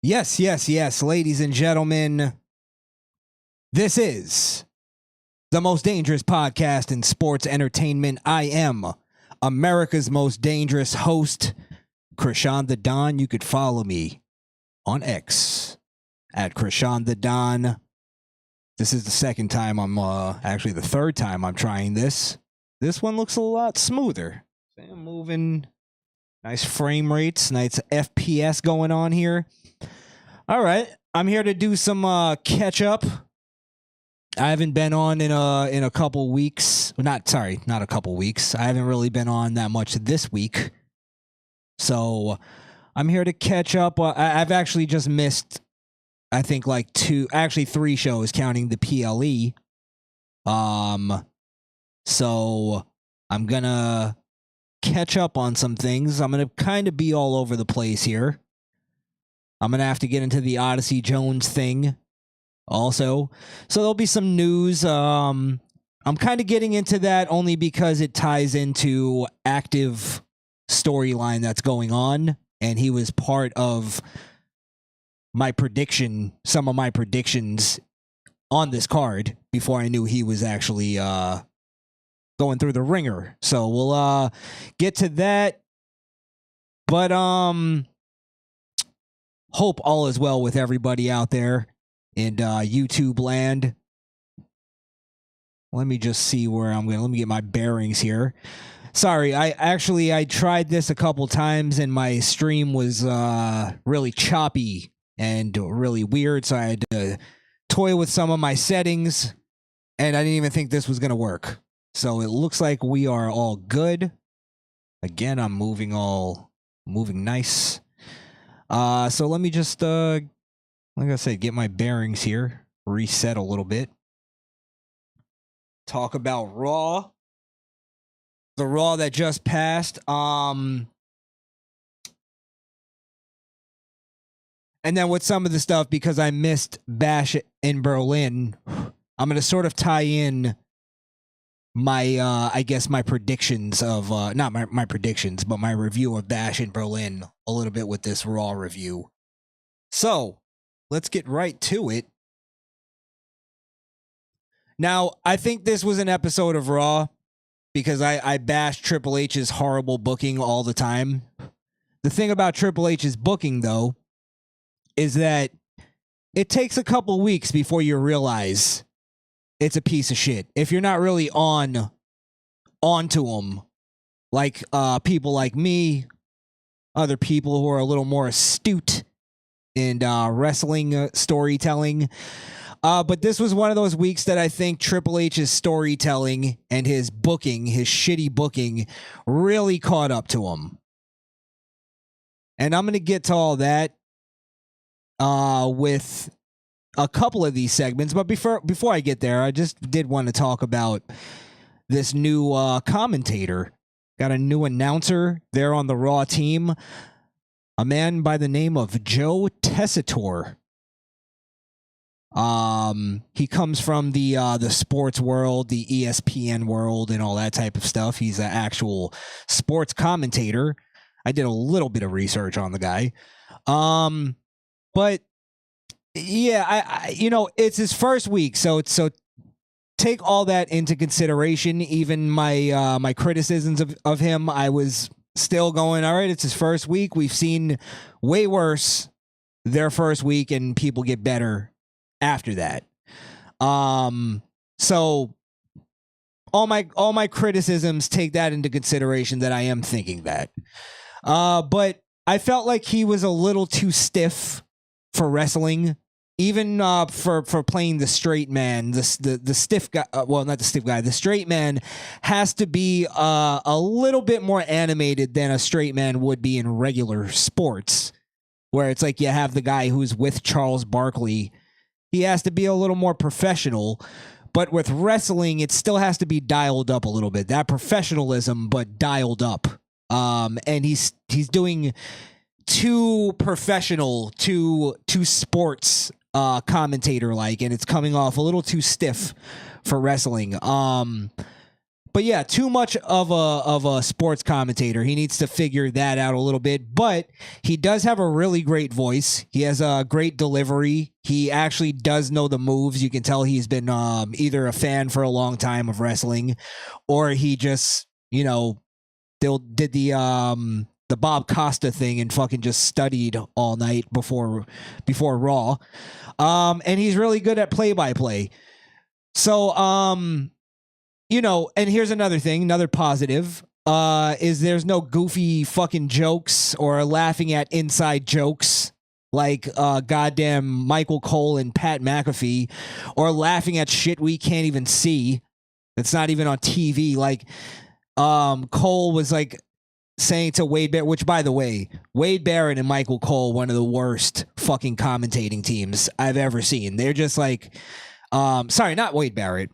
Yes, yes, yes, ladies and gentlemen, this is the most dangerous podcast in sports entertainment. I am America's most dangerous host, Krishan the Don. You could follow me on X at Krishan the Don. This is the second time actually the third time I'm trying this. This one looks a lot smoother. I'm moving, nice frame rates, nice FPS going on here. All right, I'm here to do some catch up. I haven't been on in a couple weeks. Not a couple weeks. I haven't really been on that much this week. So I'm here to catch up. I've actually just missed, I think, like three shows counting the PLE. So I'm gonna catch up on some things. I'm gonna kind of be all over the place here. I'm going to have to get into the Odyssey Jones thing also. So there'll be some news. I'm kind of getting into that only because it ties into active storyline that's going on. And he was part of my prediction, some of my predictions on this card before I knew he was actually going through the ringer. So we'll get to that. But hope all is well with everybody out there in YouTube land. Let me just see where I'm going. Let me get my bearings here. Sorry, I tried this a couple times and my stream was really choppy and really weird, so I had to toy with some of my settings, and I didn't even think this was going to work. So it looks like we are all good. Again, I'm moving nice. So let me just, like I said, get my bearings here, reset a little bit. Talk about Raw. The Raw that just passed. And then with some of the stuff, because I missed Bash in Berlin, I'm going to sort of tie in my, I guess my predictions of, not my predictions, but my review of Bash in Berlin a little bit with this Raw review. So, let's get right to it. Now, I think this was an episode of Raw because I bash Triple H's horrible booking all the time. The thing about Triple H's booking, though, is that it takes a couple weeks before you realize it's a piece of shit. If you're not really onto him, like people like me, other people who are a little more astute in wrestling storytelling. But this was one of those weeks that I think Triple H's storytelling and his booking, his shitty booking, really caught up to him. And I'm going to get to all that with a couple of these segments. But before I get there, I just did want to talk about this new commentator. Got a new announcer there on the Raw team. A man by the name of Joe Tessitore. He comes from the sports world, the ESPN world, and all that type of stuff. He's an actual sports commentator. I did a little bit of research on the guy. But yeah, I it's his first week, so take all that into consideration. Even my my criticisms of him, I was still going, all right, it's his first week. We've seen way worse their first week, and people get better after that. So all my criticisms, take that into consideration, that I am thinking that. But I felt like he was a little too stiff for wrestling. Even for playing the straight man, the stiff guy, well, not the stiff guy, the straight man has to be a little bit more animated than a straight man would be in regular sports, where it's like you have the guy who's with Charles Barkley. He has to be a little more professional, but with wrestling, it still has to be dialed up a little bit. That professionalism, but dialed up. And he's doing too professional, too sports commentator like, and it's coming off a little too stiff for wrestling. But But yeah, too much of a sports commentator. He needs to figure that out a little bit. But he does have a really great voice. He has a great delivery. He actually does know the moves. You can tell he's been either a fan for a long time of wrestling, or he just did the Bob Costa thing and fucking just studied all night before Raw. And he's really good at play by play. So and here's another thing, another positive, is there's no goofy fucking jokes or laughing at inside jokes like goddamn Michael Cole and Pat McAfee, or laughing at shit we can't even see. It's not even on TV. Like Cole was like saying to Wade Barrett, which by the way, Wade Barrett and Michael Cole, one of the worst fucking commentating teams I've ever seen. They're just like, sorry, not Wade Barrett.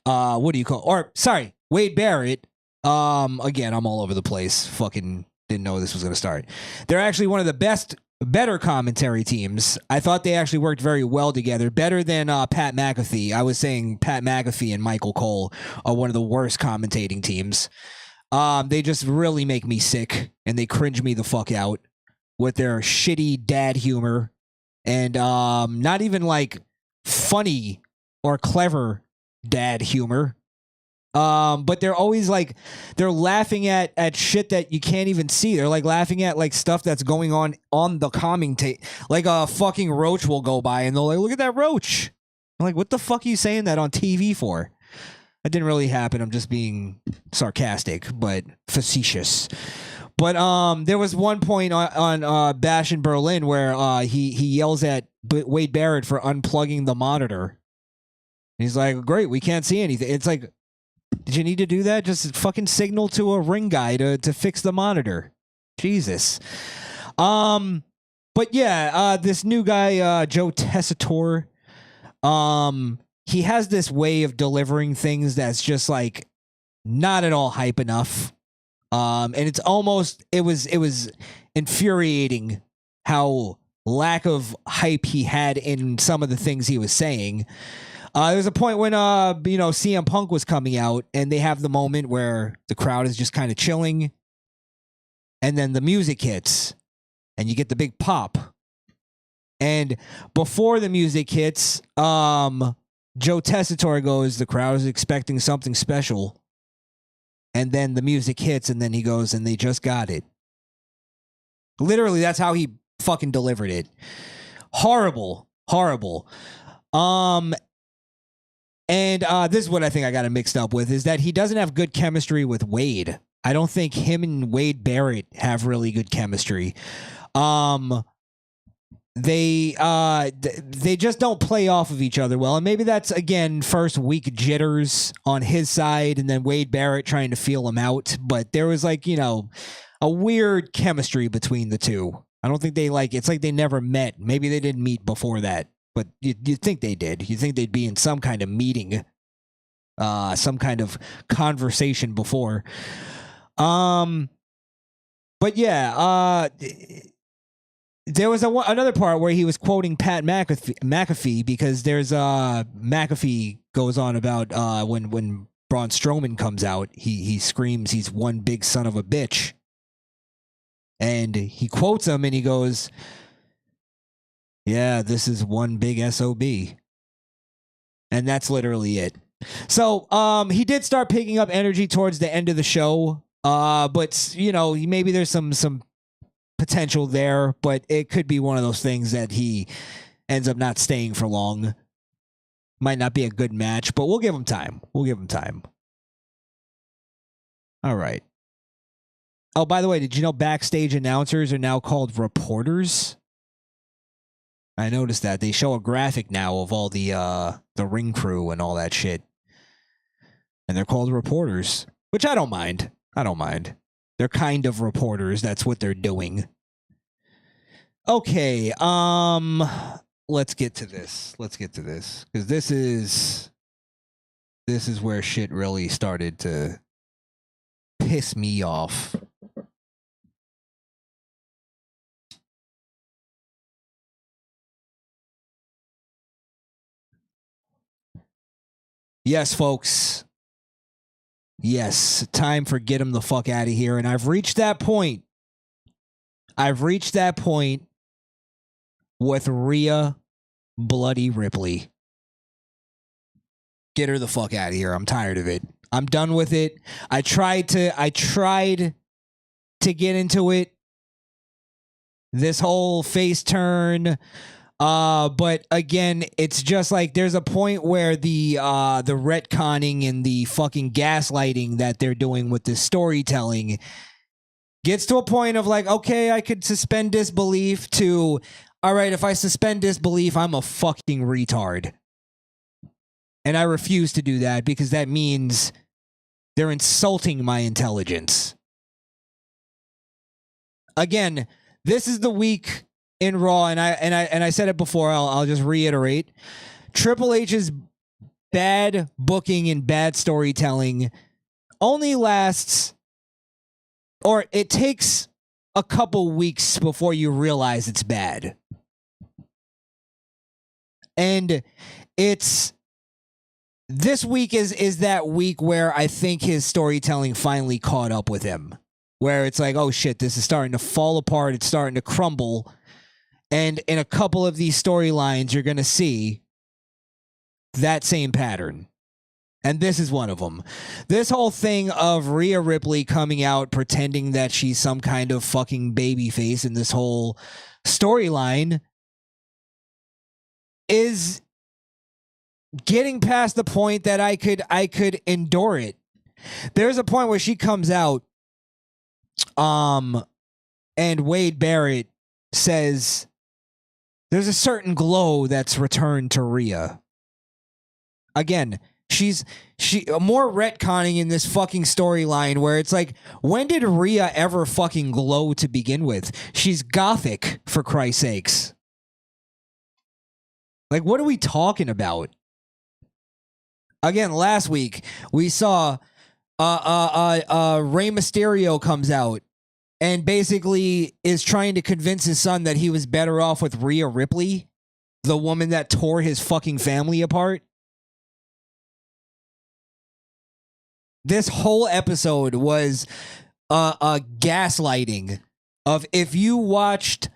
What do you call? Or sorry, Wade Barrett. Again, I'm all over the place. Fucking didn't know this was gonna start. They're actually one of the better commentary teams. I thought they actually worked very well together, better than Pat McAfee. I was saying Pat McAfee and Michael Cole are one of the worst commentating teams. They just really make me sick, and they cringe me the fuck out with their shitty dad humor, and not even like funny or clever dad humor. But they're always like, they're laughing at shit that you can't even see. They're like laughing at like stuff that's going on the commentate. Like a fucking roach will go by and they'll like, look at that roach. I'm like, what the fuck are you saying that on TV for? That didn't really happen. I'm just being sarcastic, but facetious. But there was one point on Bash in Berlin where he yells at Wade Barrett for unplugging the monitor. He's like, great, we can't see anything. It's like, did you need to do that? Just fucking signal to a ring guy to fix the monitor. Jesus. But yeah, this new guy, Joe Tessitore, he has this way of delivering things that's just like not at all hype enough. And it's almost, it was infuriating how lack of hype he had in some of the things he was saying. There was a point when CM Punk was coming out, and they have the moment where the crowd is just kind of chilling, and then the music hits, and you get the big pop. And before the music hits, Joe Tessitore goes, the crowd is expecting something special. And then the music hits, and then he goes, and they just got it. Literally, that's how he fucking delivered it. Horrible. And this is what I think I got it mixed up with, is that he doesn't have good chemistry with Wade. I don't think him and Wade Barrett have really good chemistry. They just don't play off of each other well. And maybe that's, again, first week jitters on his side and then Wade Barrett trying to feel him out. But there was like, a weird chemistry between the two. I don't think it's like they never met. Maybe they didn't meet before that. But you'd think they did. You'd think they'd be in some kind of meeting, some kind of conversation before. But yeah, there was another part where he was quoting Pat McAfee because there's McAfee goes on about when Braun Strowman comes out, he screams he's one big son of a bitch, and he quotes him and he goes, yeah, this is one big SOB. And that's literally it. So he did start picking up energy towards the end of the show. But maybe there's some potential there, but it could be one of those things that he ends up not staying for long. Might not be a good match, but we'll give him time. All right. Oh, by the way, did you know backstage announcers are now called reporters? I noticed that. They show a graphic now of all the ring crew and all that shit. And they're called reporters, which I don't mind. They're kind of reporters. That's what they're doing. Okay, let's get to this. Because this is where shit really started to piss me off. Yes, folks. Yes, time for get him the fuck out of here. And I've reached that point. With Rhea Bloody Ripley. Get her the fuck out of here. I'm tired of it. I'm done with it. I tried to get into it. This whole face turn. But again, it's just like there's a point where the retconning and the fucking gaslighting that they're doing with the storytelling gets to a point of like, okay, I could suspend disbelief to, all right, if I suspend disbelief, I'm a fucking retard. And I refuse to do that because that means they're insulting my intelligence. Again, this is the week in Raw, and I said it before. I'll just reiterate: Triple H's bad booking and bad storytelling only lasts, or it takes a couple weeks before you realize it's bad, and this week is that week where I think his storytelling finally caught up with him, where it's like, oh shit, this is starting to fall apart. It's starting to crumble. And in a couple of these storylines, you're going to see that same pattern. And this is one of them. This whole thing of Rhea Ripley coming out pretending that she's some kind of fucking babyface in this whole storyline is getting past the point that I could endure it. There's a point where she comes out and Wade Barrett says there's a certain glow that's returned to Rhea. Again, she more retconning in this fucking storyline where it's like, when did Rhea ever fucking glow to begin with? She's gothic, for Christ's sakes. Like, what are we talking about? Again, last week we saw Rey Mysterio comes out and basically is trying to convince his son that he was better off with Rhea Ripley, the woman that tore his fucking family apart. This whole episode was a gaslighting of, if you watched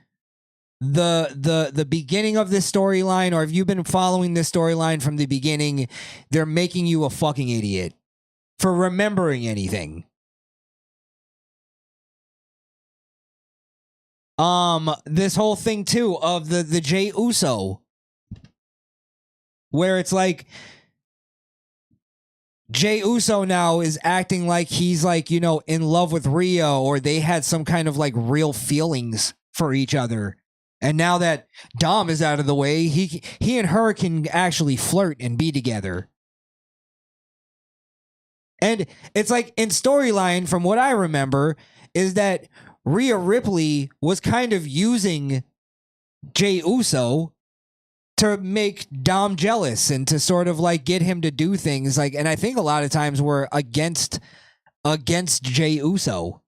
the beginning of this storyline, or if you've been following this storyline from the beginning, they're making you a fucking idiot for remembering anything. This whole thing too of the Jey Uso, where it's like Jey Uso now is acting like he's like, you know, in love with Rhea, or they had some kind of like real feelings for each other. And now that Dom is out of the way, he and her can actually flirt and be together. And it's like, in storyline, from what I remember, is that Rhea Ripley was kind of using Jey Uso to make Dom jealous and to sort of like get him to do things like, and I think a lot of times were against Jey Uso.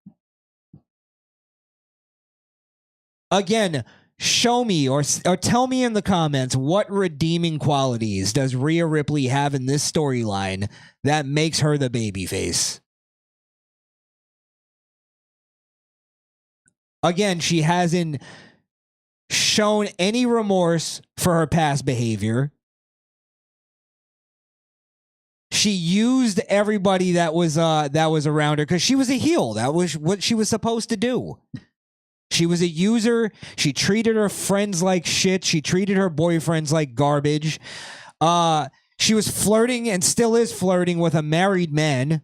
Again, show me or tell me in the comments, what redeeming qualities does Rhea Ripley have in this storyline that makes her the babyface? Again, she hasn't shown any remorse for her past behavior. She used everybody that was around her because she was a heel. That was what she was supposed to do. She was a user. She treated her friends like shit. She treated her boyfriends like garbage. She was flirting and still is flirting with a married man.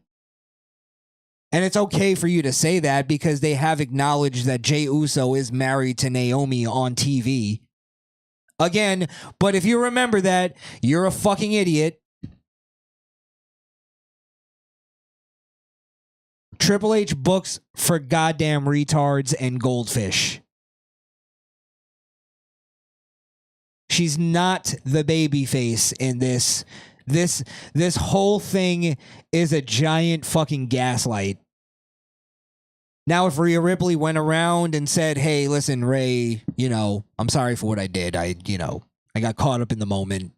And it's okay for you to say that because they have acknowledged that Jey Uso is married to Naomi on TV. Again, but if you remember that, you're a fucking idiot. Triple H books for goddamn retards and goldfish. She's not the babyface in this. This whole thing is a giant fucking gaslight. Now, if Rhea Ripley went around and said, hey, listen, Ray, you know, I'm sorry for what I did. I got caught up in the moment.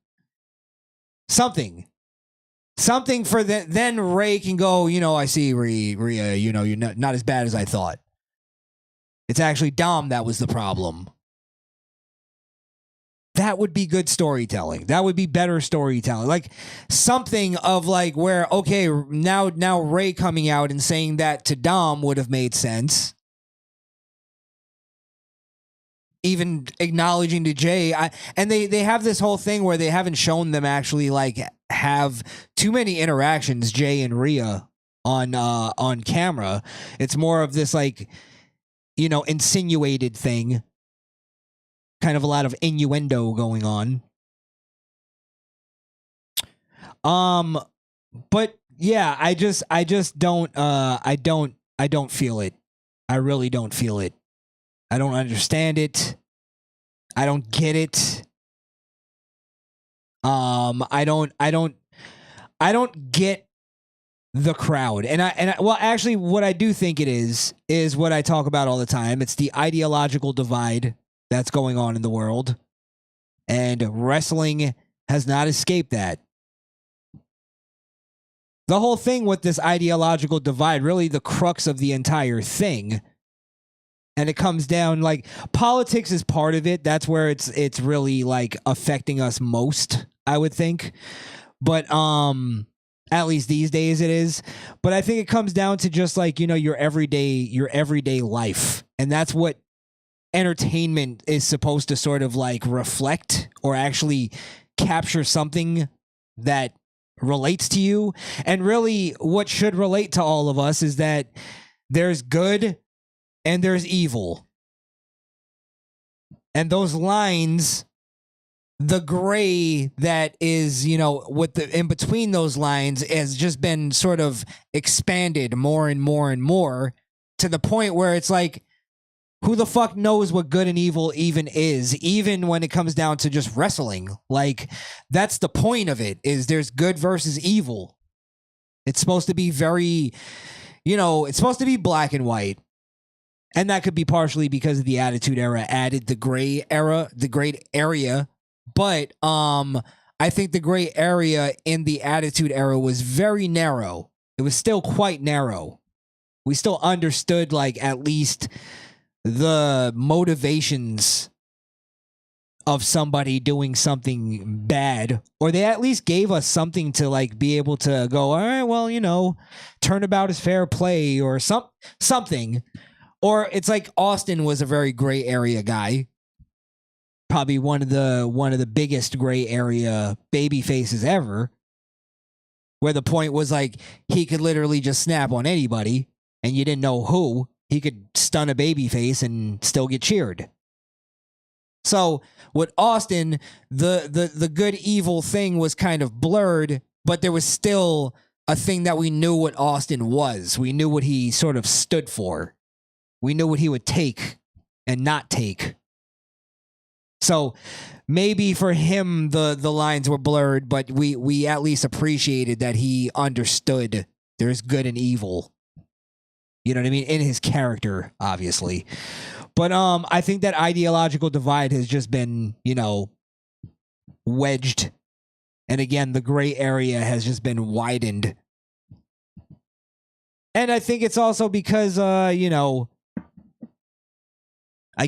Something. Something for then Ray can go, I see Rhea, you're not as bad as I thought. It's actually Dom that was the problem. That would be good storytelling. That would be better storytelling. Like something of like where, okay, now Ray coming out and saying that to Dom would have made sense. Even acknowledging to Jay, and they have this whole thing where they haven't shown them actually like have too many interactions, Jay and Rhea on camera. It's more of this like, insinuated thing. Kind of a lot of innuendo going on. But yeah, I just don't I don't feel it. I really don't feel it. I don't understand it. I don't get it. I don't get the crowd. And I well, actually what I do think it is what I talk about all the time. It's the ideological divide that's going on in the world. And wrestling has not escaped that. The whole thing with this ideological divide, really the crux of the entire thing. And it comes down like politics is part of it. That's where it's really like affecting us most, I would think. But at least these days it is. But I think it comes down to just like, your everyday life. And that's what entertainment is supposed to sort of like reflect or actually capture something that relates to you. And really what should relate to all of us is that there's good and there's evil. And those lines, the gray that is, with the in between those lines has just been sort of expanded more and more and more to the point where it's like, who the fuck knows what good and evil even is, even when it comes down to just wrestling? Like, that's the point of it, is there's good versus evil. It's supposed to be very, it's supposed to be black and white. And that could be partially because of the Attitude Era added the gray area. But I think the gray area in the Attitude Era was very narrow. It was still quite narrow. We still understood, like, at least the motivations of somebody doing something bad, or they at least gave us something to like be able to go, all right, well, turnabout is fair play or something. Or it's like Austin was a very gray area guy. Probably one of the biggest gray area baby faces ever. Where the point was like he could literally just snap on anybody and you didn't know who. He could stun a baby face and still get cheered. So with Austin, the good evil thing was kind of blurred, but there was still a thing that we knew what Austin was. We knew what he sort of stood for. We knew what he would take and not take. So maybe for him the lines were blurred, but we at least appreciated that he understood there's good and evil. You know what I mean? In his character, obviously. But I think that ideological divide has just been, wedged. And again, the gray area has just been widened. And I think it's also because, I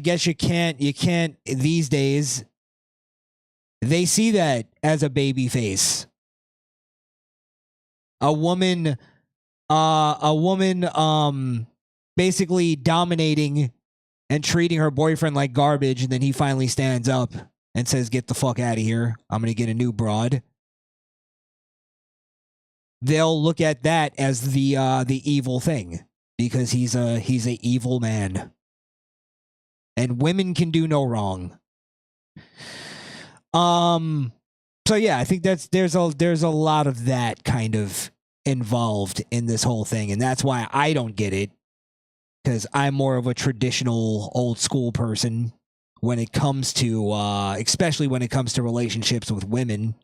guess you can't these days. They see that as a baby face. A woman basically dominating and treating her boyfriend like garbage, and then he finally stands up and says, "Get the fuck out of here. I'm going to get a new broad." They'll look at that as the evil thing because he's a evil man. And women can do no wrong. So yeah, I think there's a lot of that kind of involved in this whole thing, and that's why I don't get it, because I'm more of a traditional old school person when it comes to especially when it comes to relationships with women.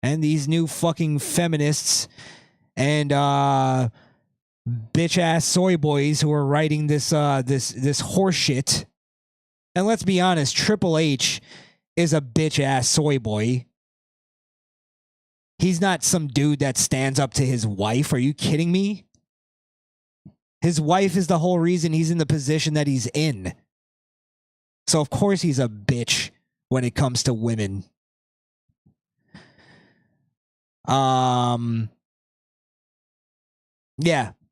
And these new fucking feminists and bitch ass soy boys who are writing this horse shit. And let's be honest, Triple H is a bitch ass soy boy. He's not some dude that stands up to his wife. Are you kidding me? His wife is the whole reason he's in the position that he's in. So of course he's a bitch when it comes to women. Yeah.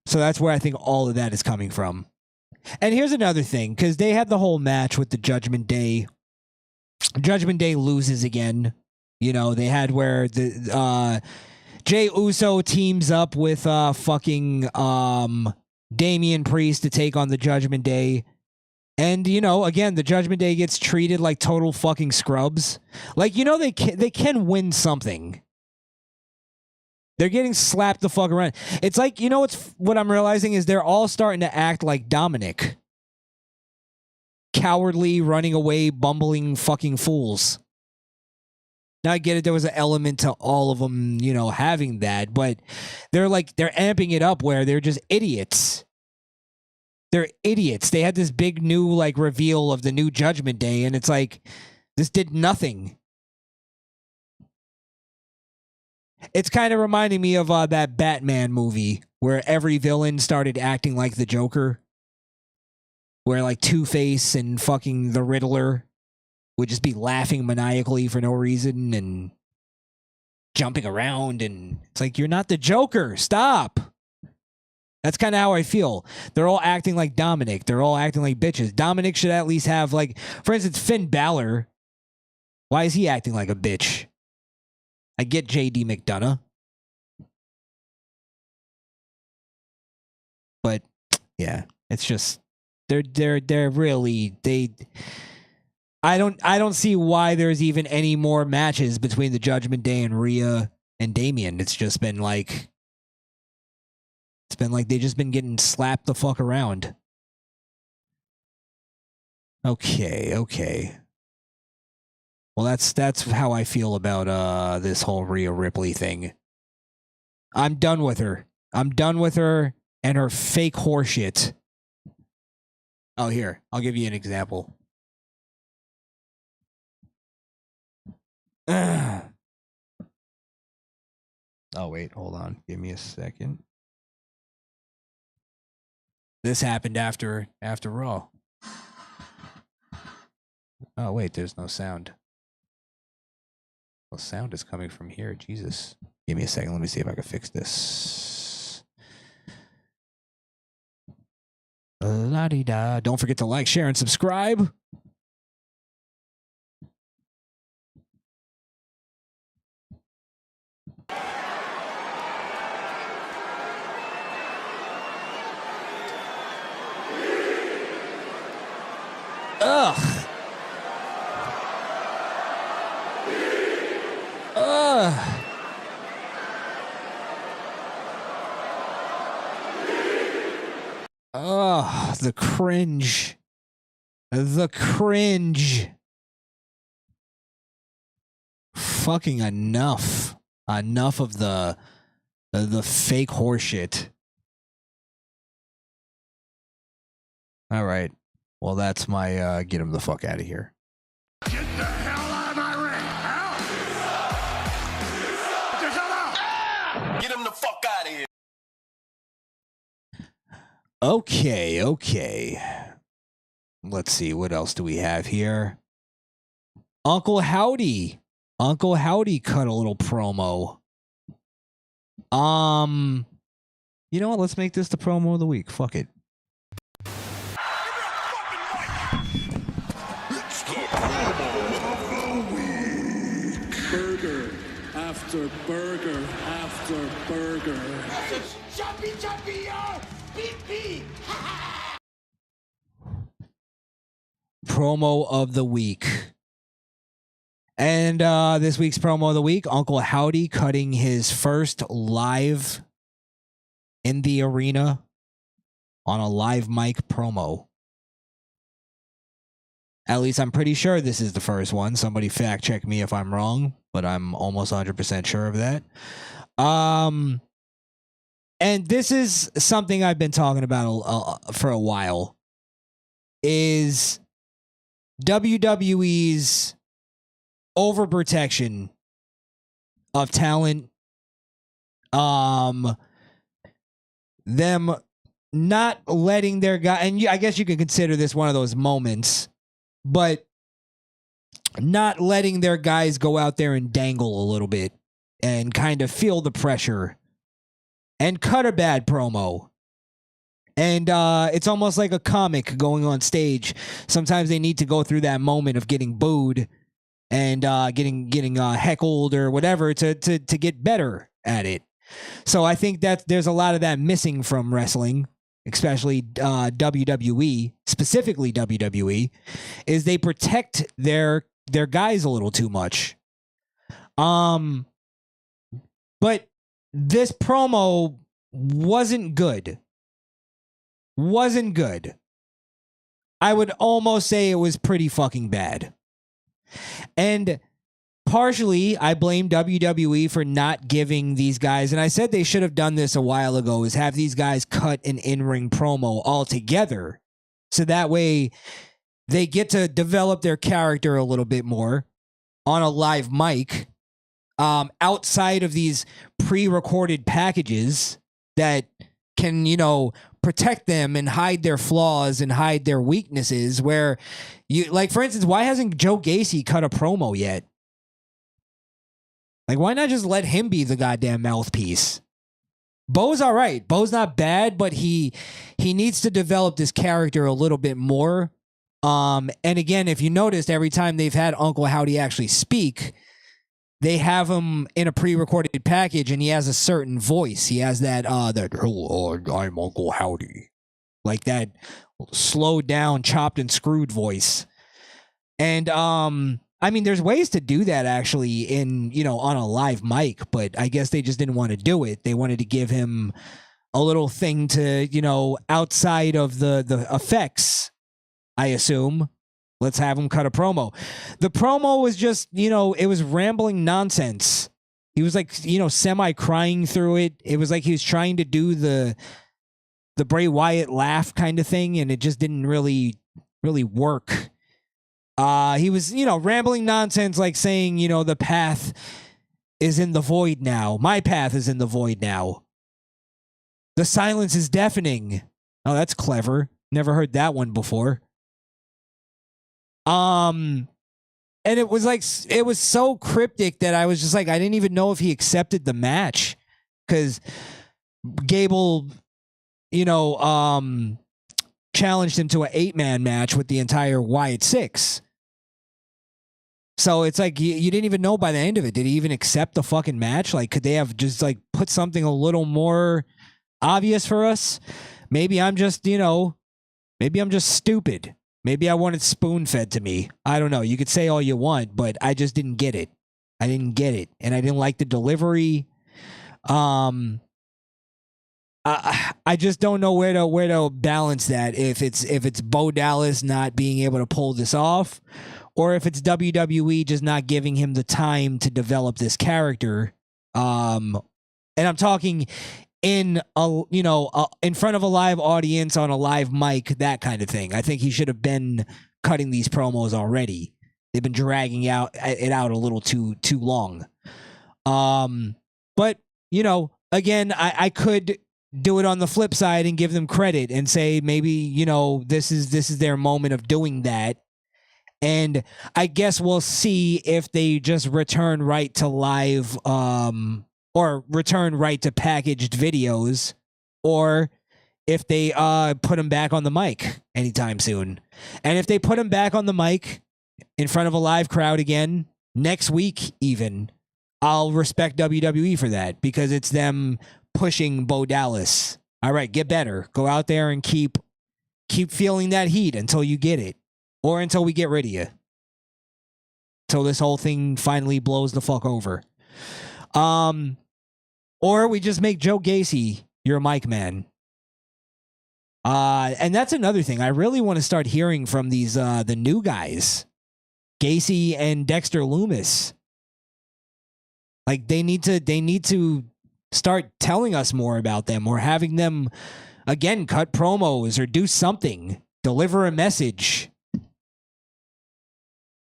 So that's where I think all of that is coming from. And here's another thing, because they had the whole match with the Judgment Day. Judgment Day loses again. You know, they had where the Jey Uso teams up with fucking Damian Priest to take on the Judgment Day. And, you know, again, the Judgment Day gets treated like total fucking scrubs. Like, you know, they can win something. They're getting slapped the fuck around. It's like, you know, what I'm realizing is they're all starting to act like Dominic. Cowardly, running away, bumbling fucking fools. Now I get it, there was an element to all of them, you know, having that, but they're amping it up where they're just idiots. They're idiots. They had this big new like reveal of the new Judgment Day, and it's like, this did nothing. It's kind of reminding me of that Batman movie where every villain started acting like the Joker. Where like Two-Face and fucking the Riddler would just be laughing maniacally for no reason and jumping around. And it's like, you're not the Joker. Stop. That's kind of how I feel. They're all acting like Dominic. They're all acting like bitches. Dominic should at least have like, for instance, Finn Balor. Why is he acting like a bitch? I get JD McDonough. But yeah, it's just they're really I don't see why there's even any more matches between the Judgment Day and Rhea and Damian. It's been like they just been getting slapped the fuck around. Okay. Well, that's how I feel about this whole Rhea Ripley thing. I'm done with her. I'm done with her and her fake horseshit. Oh, here. I'll give you an example. Oh, wait. Hold on. Give me a second. This happened after Raw. Oh, wait. There's no sound. Well, sound is coming from here. Jesus. Give me a second. Let me see if I can fix this. La-di-da. Don't forget to like, share, and subscribe. Ugh. Oh, the cringe. The cringe. Fucking enough. Enough of the fake horseshit. All right. Well, that's my get him the fuck out of here. Get the hell out of my ring! Get him the fuck out of here. Okay. Let's see, what else do we have here? Uncle Howdy cut a little promo. You know what? Let's make this the promo of the week. Fuck it. Burger after burger after burger. Jumpy, beep, beep. Promo of the week. And this week's promo of the week, Uncle Howdy cutting his first live in the arena on a live mic promo. At least I'm pretty sure this is the first one. Somebody fact check me if I'm wrong, but I'm almost 100% sure of that. And this is something I've been talking about for a while, is WWE's overprotection of talent Them not letting their guy, and I guess you can consider this one of those moments, but not letting their guys go out there and dangle a little bit and kind of feel the pressure and cut a bad promo. And it's almost like a comic going on stage. Sometimes they need to go through that moment of getting booed and getting heckled or whatever to get better at it. So I think that there's a lot of that missing from wrestling, especially WWE, specifically WWE, is they protect their guys a little too much. But this promo wasn't good. Wasn't good. I would almost say it was pretty fucking bad. And partially, I blame WWE for not giving these guys, and I said they should have done this a while ago, is have these guys cut an in-ring promo altogether. So that way they get to develop their character a little bit more on a live mic, outside of these pre-recorded packages that can, protect them and hide their flaws and hide their weaknesses. Where you, like, for instance, why hasn't Joe Gacy cut a promo yet? Like, why not just let him be the goddamn mouthpiece? Bo's all right. Bo's not bad, but he needs to develop this character a little bit more. And again, if you noticed, every time they've had Uncle Howdy actually speak, they have him in a pre-recorded package, and he has a certain voice. He has that hello, I'm Uncle Howdy, like that slowed down, chopped and screwed voice. And I mean, there's ways to do that actually in on a live mic, but I guess they just didn't want to do it. They wanted to give him a little thing to outside of the effects, I assume. Let's have him cut a promo. The promo was just, it was rambling nonsense. He was like, semi-crying through it. It was like he was trying to do the Bray Wyatt laugh kind of thing, and it just didn't really work. He was, rambling nonsense, like saying, the path is in the void now. My path is in the void now. The silence is deafening. Oh, that's clever. Never heard that one before. And it was like, it was so cryptic that I was just like, I didn't even know if he accepted the match, because Gable, challenged him to an 8-man match with the entire Wyatt Six. So it's like, you didn't even know by the end of it. Did he even accept the fucking match? Like, could they have just like put something a little more obvious for us? Maybe I'm just, maybe I'm just stupid. Maybe I wanted spoon-fed to me. I don't know. You could say all you want, but I just didn't get it. I didn't get it. And I didn't like the delivery. I just don't know where to balance that. If it's Bo Dallas not being able to pull this off, or if it's WWE just not giving him the time to develop this character. And I'm talking in in front of a live audience on a live mic, that kind of thing. I think he should have been cutting these promos already. They've been dragging it out a little too long. But again, I could do it on the flip side and give them credit and say maybe this is their moment of doing that. And I guess we'll see if they just return right to live, or return right to packaged videos, or if they put him back on the mic anytime soon. And if they put him back on the mic in front of a live crowd again next week even, I'll respect WWE for that, because it's them pushing Bo Dallas. All right, get better. Go out there and keep feeling that heat until you get it, or until we get rid of you. Until this whole thing finally blows the fuck over. Or we just make Joe Gacy your mic man. And that's another thing. I really want to start hearing from these the new guys, Gacy and Dexter Lumis. Like, they need to start telling us more about them, or having them again cut promos or do something, deliver a message.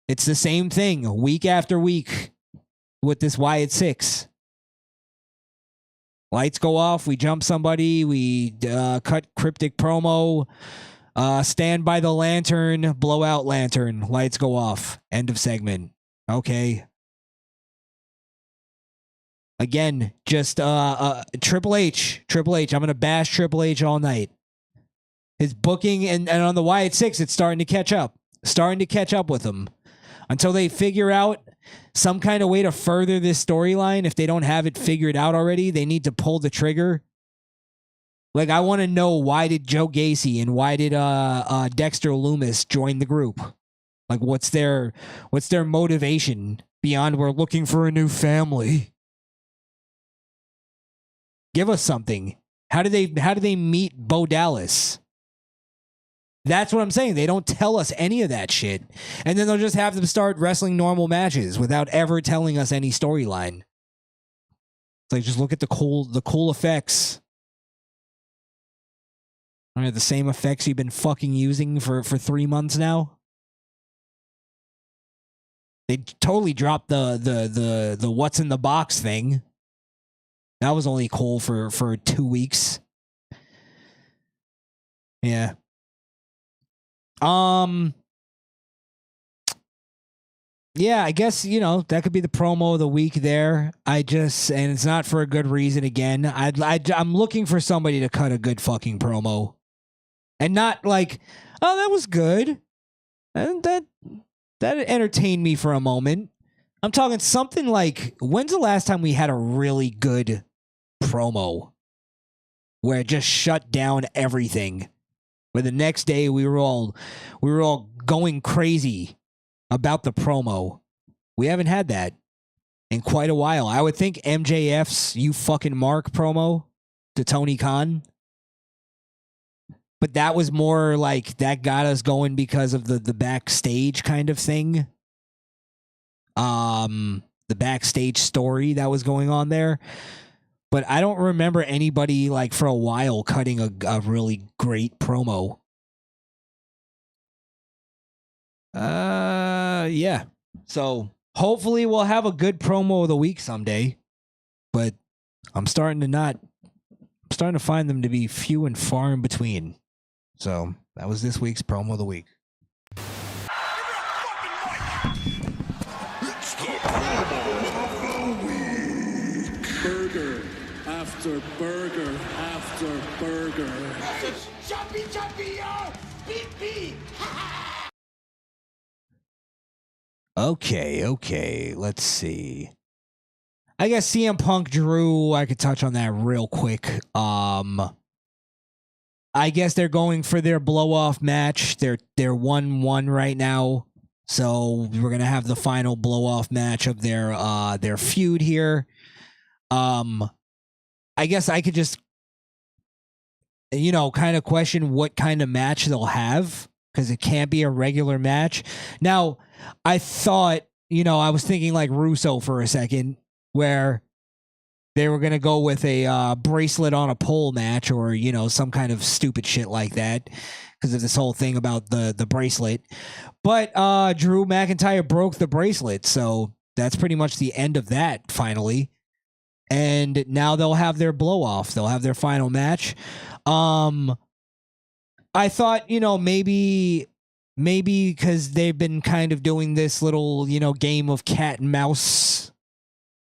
It's the same thing week after week with this Wyatt Six. Lights go off. We jump somebody. We cut cryptic promo. Stand by the lantern. Blow out lantern. Lights go off. End of segment. Okay. Again, just Triple H. Triple H. I'm gonna bash Triple H all night. His booking and on the Wyatt Six, it's starting to catch up. Starting to catch up with him. Until they figure out some kind of way to further this storyline. If they don't have it figured out already, they need to pull the trigger. Like, I want to know, why did Joe Gacy and why did Dexter Loomis join the group? Like, what's their motivation beyond we're looking for a new family? Give us something. How do they meet Bo Dallas? That's what I'm saying. They don't tell us any of that shit. And then they'll just have them start wrestling normal matches without ever telling us any storyline. It's like, just look at the cool effects. All right, the same effects you've been fucking using for 3 months now. They totally dropped the what's in the box thing. That was only cool for 2 weeks. Yeah. Yeah, I guess, that could be the promo of the week there. And it's not for a good reason again. I'm looking for somebody to cut a good fucking promo. And not like, oh, that was good. And that entertained me for a moment. I'm talking something like, when's the last time we had a really good promo where it just shut down everything? Where the next day we were all going crazy about the promo. We haven't had that in quite a while. I would think MJF's "You Fucking Mark" promo to Tony Khan. But that was more like, that got us going because of the backstage kind of thing. The backstage story that was going on there. But I don't remember anybody, like, for a while cutting a really great promo. Yeah. So hopefully we'll have a good promo of the week someday. But I'm starting to find them to be few and far in between. So that was this week's promo of the week. It's the promo of the week. Burger after burger after burger. It's jumpy, beep. Okay. Let's see. I guess CM Punk Drew, I could touch on that real quick. I guess they're going for their blow-off match. They're 1-1 right now. So we're going to have the final blow-off match of their feud here. I guess I could just, kind of question what kind of match they'll have, because it can't be a regular match. Now, I thought, I was thinking like Russo for a second, where they were going to go with a bracelet on a pole match, or, some kind of stupid shit like that, because of this whole thing about the bracelet. But Drew McIntyre broke the bracelet, so that's pretty much the end of that, finally. And now they'll have their blow-off. They'll have their final match. I thought, maybe because they've been kind of doing this little, game of cat and mouse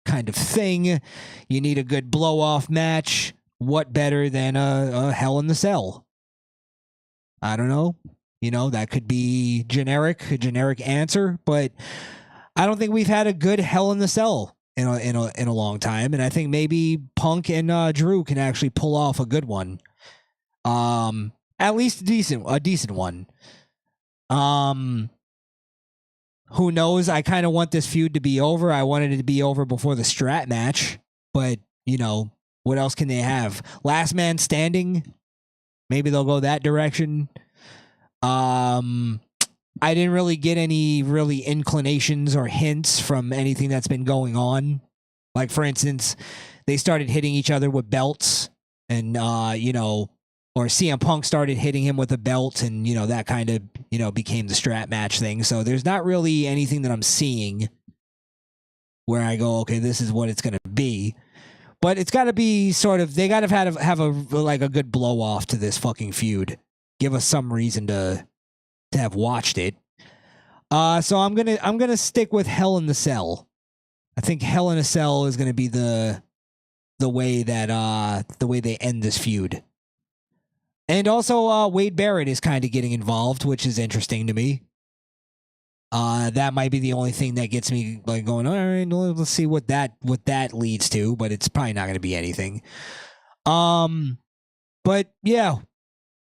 kind of thing, you need a good blow-off match. What better than a Hell in the Cell? I don't know. That could be a generic answer, but I don't think we've had a good Hell in the Cell in a long time, and I think maybe Punk and Drew can actually pull off a good one. At least a decent one. Who knows? I kind of want this feud to be over. I wanted it to be over before the Strat match, but what else can they have? Last man standing. Maybe they'll go that direction. I didn't really get any really inclinations or hints from anything that's been going on. Like, for instance, they started hitting each other with belts, and or CM Punk started hitting him with a belt, and that kind of became the Strat match thing. So there's not really anything that I'm seeing where I go, okay, this is what it's going to be. But it's got to be sort of, they got to have a like a good blow off to this fucking feud. Give us some reason to have watched it. So I'm gonna stick with Hell in the Cell. I think Hell in a Cell is gonna be the way that the way they end this feud. And also Wade Barrett is kind of getting involved, which is interesting to me. That might be the only thing that gets me like going, all right, let's see what that leads to, but it's probably not going to be anything. But yeah.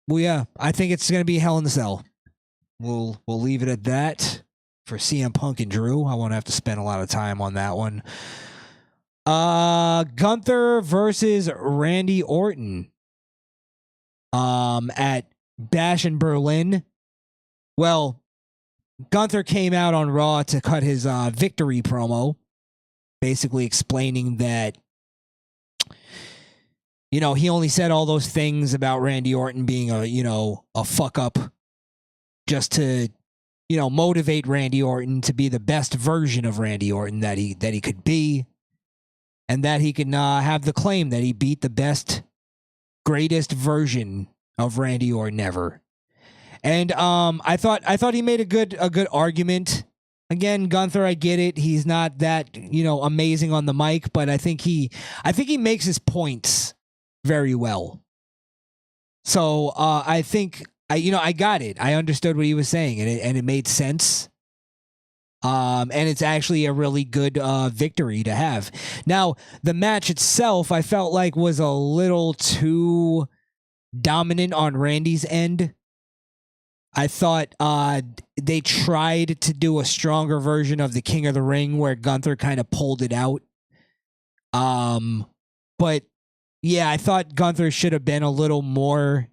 Well, yeah, I think it's going to be Hell in the Cell. We'll leave it at that for CM Punk and Drew. I won't have to spend a lot of time on that one. Gunther versus Randy Orton. At Bash in Berlin. Well, Gunther came out on Raw to cut his victory promo, basically explaining that, you know, he only said all those things about Randy Orton being a fuck up just to, you know, motivate Randy Orton to be the best version of Randy Orton that he could be, and that he can have the claim that he beat the best, greatest version of Randy Orton ever. And I thought he made a good argument. Again, Gunther, I get it. He's not that, you know, amazing on the mic, but I think he makes his points very well. So I think I got it. I understood what he was saying, and it made sense. And it's actually a really good victory to have. Now, the match itself, I felt like was a little too dominant on Randy's end. I thought they tried to do a stronger version of the King of the Ring where Gunther kind of pulled it out. But yeah, I thought Gunther should have been a little more.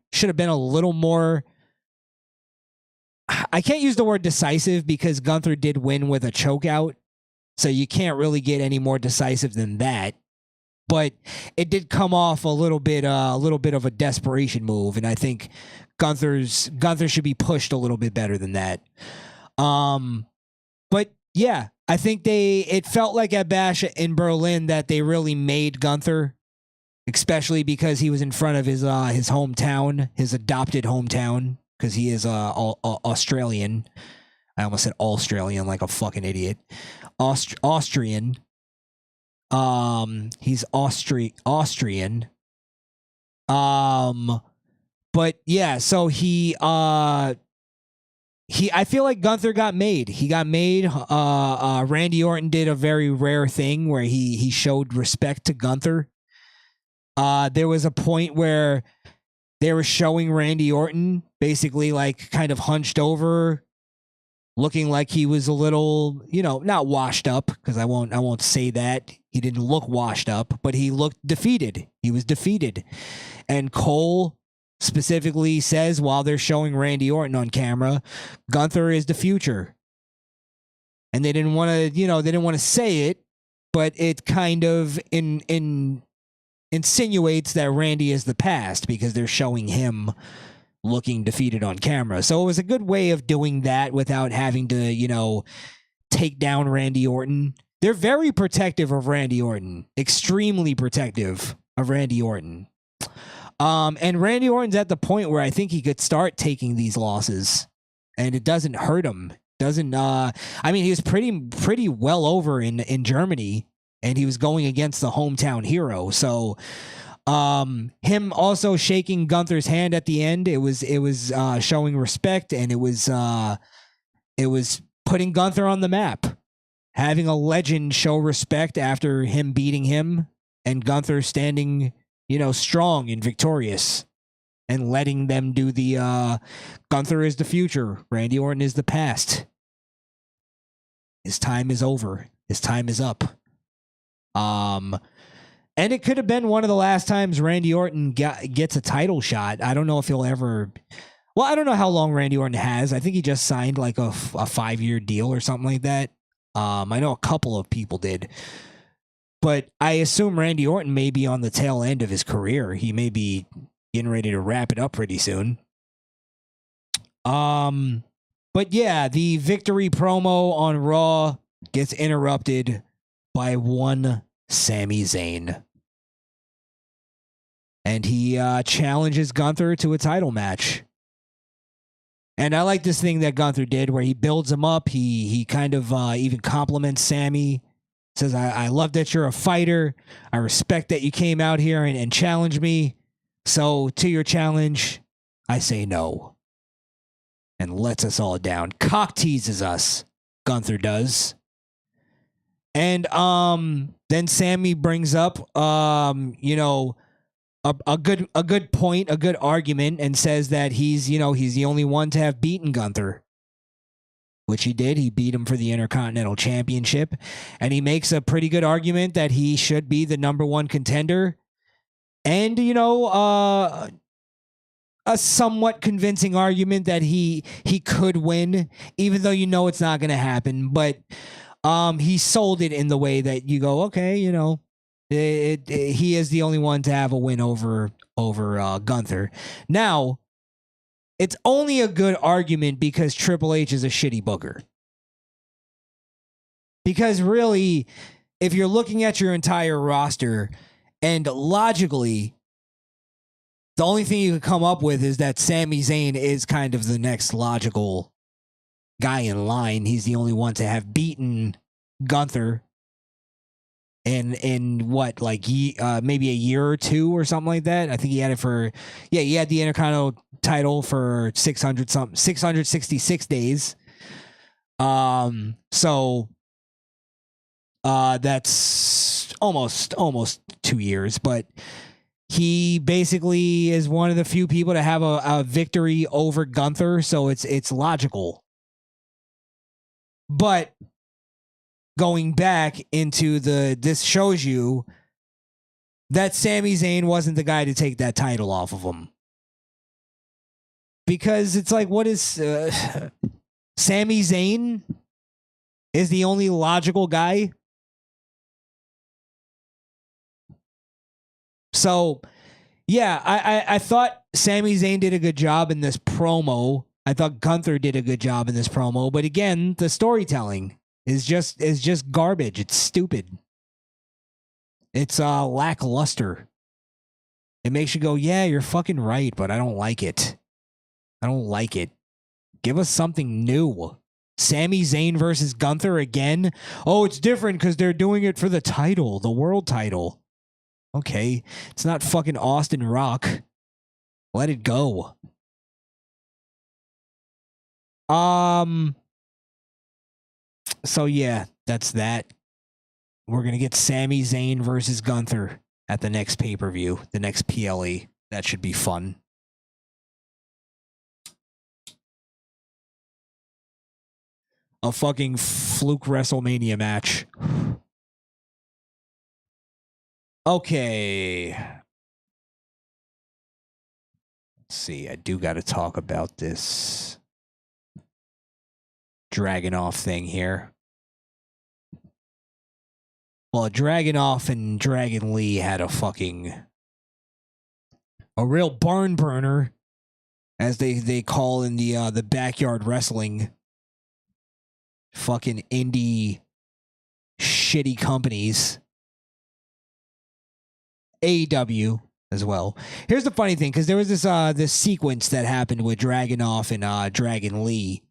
I can't use the word decisive because Gunther did win with a choke out, so you can't really get any more decisive than that. But it did come off a little bit of a desperation move, and I think Gunther should be pushed a little bit better than that. But yeah, I think it felt like at Bash in Berlin that they really made Gunther, especially because he was in front of his hometown, his adopted hometown, because he is Australian. I almost said Australian like a fucking idiot. Austrian. He's Austrian. But yeah, so I feel like Gunther got made. He got made. Randy Orton did a very rare thing where he showed respect to Gunther. There was a point where they were showing Randy Orton basically like kind of hunched over, looking like he was a little, you know, not washed up, because I won't say that. He didn't look washed up, but he looked defeated. He was defeated. And Cole specifically says while they're showing Randy Orton on camera, Gunther is the future. And they didn't want to say it, but it kind of insinuates that Randy is the past because they're showing him looking defeated on camera. So it was a good way of doing that without having to, you know, take down Randy Orton. They're very protective of Randy Orton, extremely protective of Randy Orton. And Randy Orton's at the point where I think he could start taking these losses, and it doesn't hurt him. Doesn't I mean, he was pretty well over in Germany, and he was going against the hometown hero. So him also shaking Gunther's hand at the end, it was showing respect, and it was putting Gunther on the map. Having a legend show respect after him beating him, and Gunther standing, you know, strong and victorious, and letting them do the Gunther is the future, Randy Orton is the past. His time is over. His time is up. And it could have been one of the last times Randy Orton gets a title shot. I don't know if he'll ever. Well, I don't know how long Randy Orton has. I think he just signed like a 5-year deal or something like that. I know a couple of people did. But I assume Randy Orton may be on the tail end of his career. He may be getting ready to wrap it up pretty soon. But yeah, the victory promo on Raw gets interrupted by one Sami Zayn. and he challenges Gunther to a title match. And I like this thing that Gunther did where he builds him up. He kind of even compliments Sammy. Says, I love that you're a fighter. I respect that you came out here and challenged me. So to your challenge, I say no. And lets us all down. Cock teases us. Gunther does. And then Sammy brings up you know, a good point, a good argument, and says that he's the only one to have beaten Gunther, which he did. He beat him for the Intercontinental Championship, and he makes a pretty good argument that he should be the number one contender, and a somewhat convincing argument that he could win, even though it's not going to happen. But he sold it in the way that you go, okay, he is the only one to have a win over Gunther. Now, it's only a good argument because Triple H is a shitty booker. Because really, if you're looking at your entire roster, and logically, the only thing you could come up with is that Sami Zayn is kind of the next logical guy in line. He's the only one to have beaten Gunther in what, like maybe a year or two or something like that. I think he had it for, he had the Intercontinental title for 666 days. So that's almost 2 years, but he basically is one of the few people to have a victory over Gunther, so it's logical. But going back into this shows you that Sami Zayn wasn't the guy to take that title off of him. Because it's like, what is Sami Zayn is the only logical guy? So, yeah, I thought Sami Zayn did a good job in this promo. I thought Gunther did a good job in this promo. But again, the storytelling is just garbage. It's stupid. It's lackluster. It makes you go, yeah, you're fucking right, but I don't like it. I don't like it. Give us something new. Sami Zayn versus Gunther again? Oh, it's different because they're doing it for the title, the world title. Okay, it's not fucking Austin Rock. Let it go. So yeah, that's that. We're gonna get Sami Zayn versus Gunther at the next pay-per-view, the next PLE. That should be fun. A fucking fluke WrestleMania match. Okay. Let's see. I do got to talk about this Dragunov thing here. Well, Dragunov and Dragon Lee had a real barn burner, as they call in the backyard wrestling. Fucking indie shitty companies. AEW as well. Here's the funny thing, because there was this sequence that happened with Dragunov and Dragon Lee,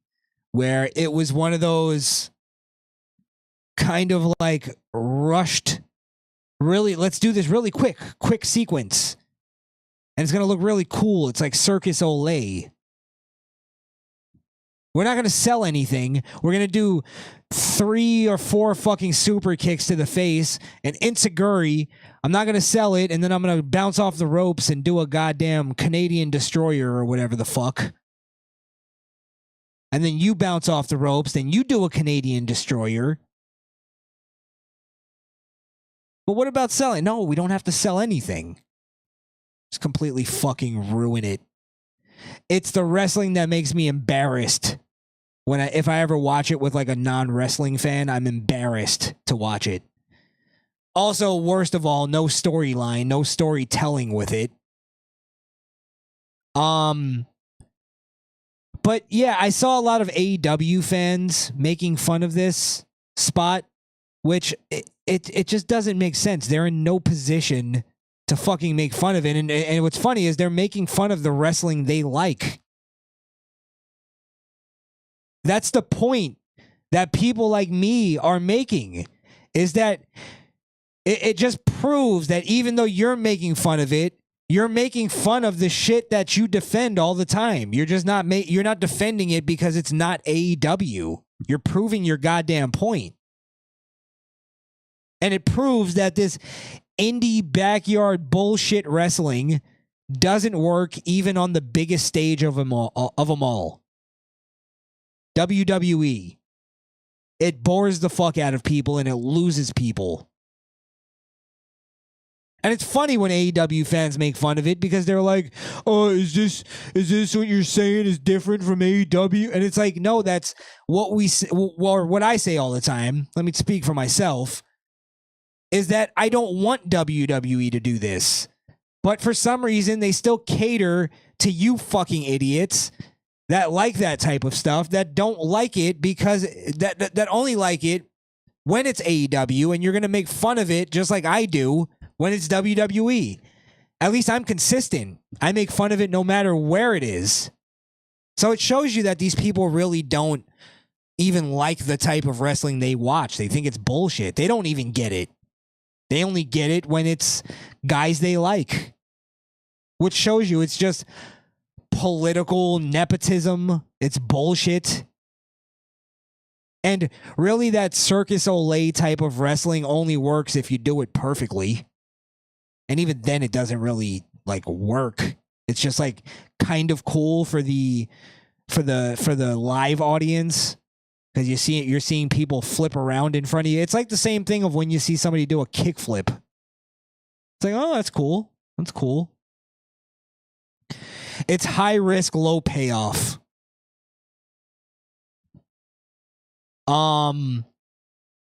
where it was one of those kind of like rushed, really, let's do this really quick sequence. And it's going to look really cool. It's like Circus Olay. We're not going to sell anything. We're going to do 3 or 4 fucking super kicks to the face, and Insiguri. I'm not going to sell it, and then I'm going to bounce off the ropes and do a goddamn Canadian Destroyer or whatever the fuck. And then you bounce off the ropes, then you do a Canadian Destroyer. But what about selling? No, we don't have to sell anything. Just completely fucking ruin it. It's the wrestling that makes me embarrassed. If I ever watch it with like a non-wrestling fan, I'm embarrassed to watch it. Also, worst of all, no storyline, no storytelling with it. But yeah, I saw a lot of AEW fans making fun of this spot, which it just doesn't make sense. They're in no position to fucking make fun of it. And what's funny is they're making fun of the wrestling they like. That's the point that people like me are making, is that it just proves that even though you're making fun of it, you're making fun of the shit that you defend all the time. You're just not you're not defending it because it's not AEW. You're proving your goddamn point. And it proves that this indie backyard bullshit wrestling doesn't work even on the biggest stage of them all. WWE. It bores the fuck out of people and it loses people. And it's funny when AEW fans make fun of it because they're like, "Oh, is this what you're saying is different from AEW?" And it's like, no, that's what we or what I say all the time. Let me speak for myself. Is that I don't want WWE to do this, but for some reason they still cater to you fucking idiots that like that type of stuff, that don't like it because that only like it when it's AEW, and you're gonna make fun of it just like I do when it's WWE. At least I'm consistent. I make fun of it no matter where it is. So it shows you that these people really don't even like the type of wrestling they watch. They think it's bullshit. They don't even get it. They only get it when it's guys they like. Which shows you it's just political nepotism. It's bullshit. And really that Circus Olay type of wrestling only works if you do it perfectly. And even then it doesn't really like work. It's just like kind of cool for the live audience, because you're seeing people flip around in front of you. It's like the same thing of when you see somebody do a kickflip. It's like, oh, that's cool. That's cool. It's high risk, low payoff.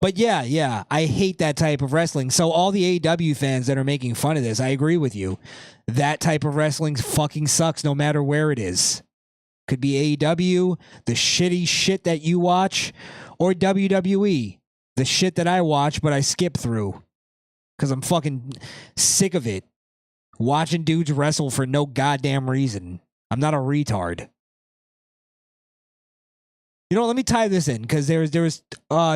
But yeah, I hate that type of wrestling. So all the AEW fans that are making fun of this, I agree with you. That type of wrestling fucking sucks no matter where it is. Could be AEW, the shitty shit that you watch, or WWE, the shit that I watch but I skip through because I'm fucking sick of it. Watching dudes wrestle for no goddamn reason. I'm not a retard. You know, let me tie this in because there was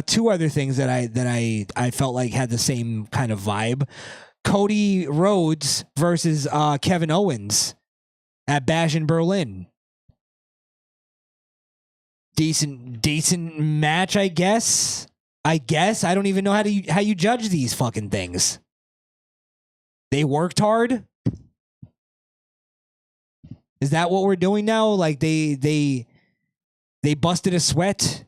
two other things that I felt like had the same kind of vibe. Cody Rhodes versus Kevin Owens at Bash in Berlin. Decent match, I guess. I don't even know how you judge these fucking things. They worked hard. Is that what we're doing now? Like they busted a sweat.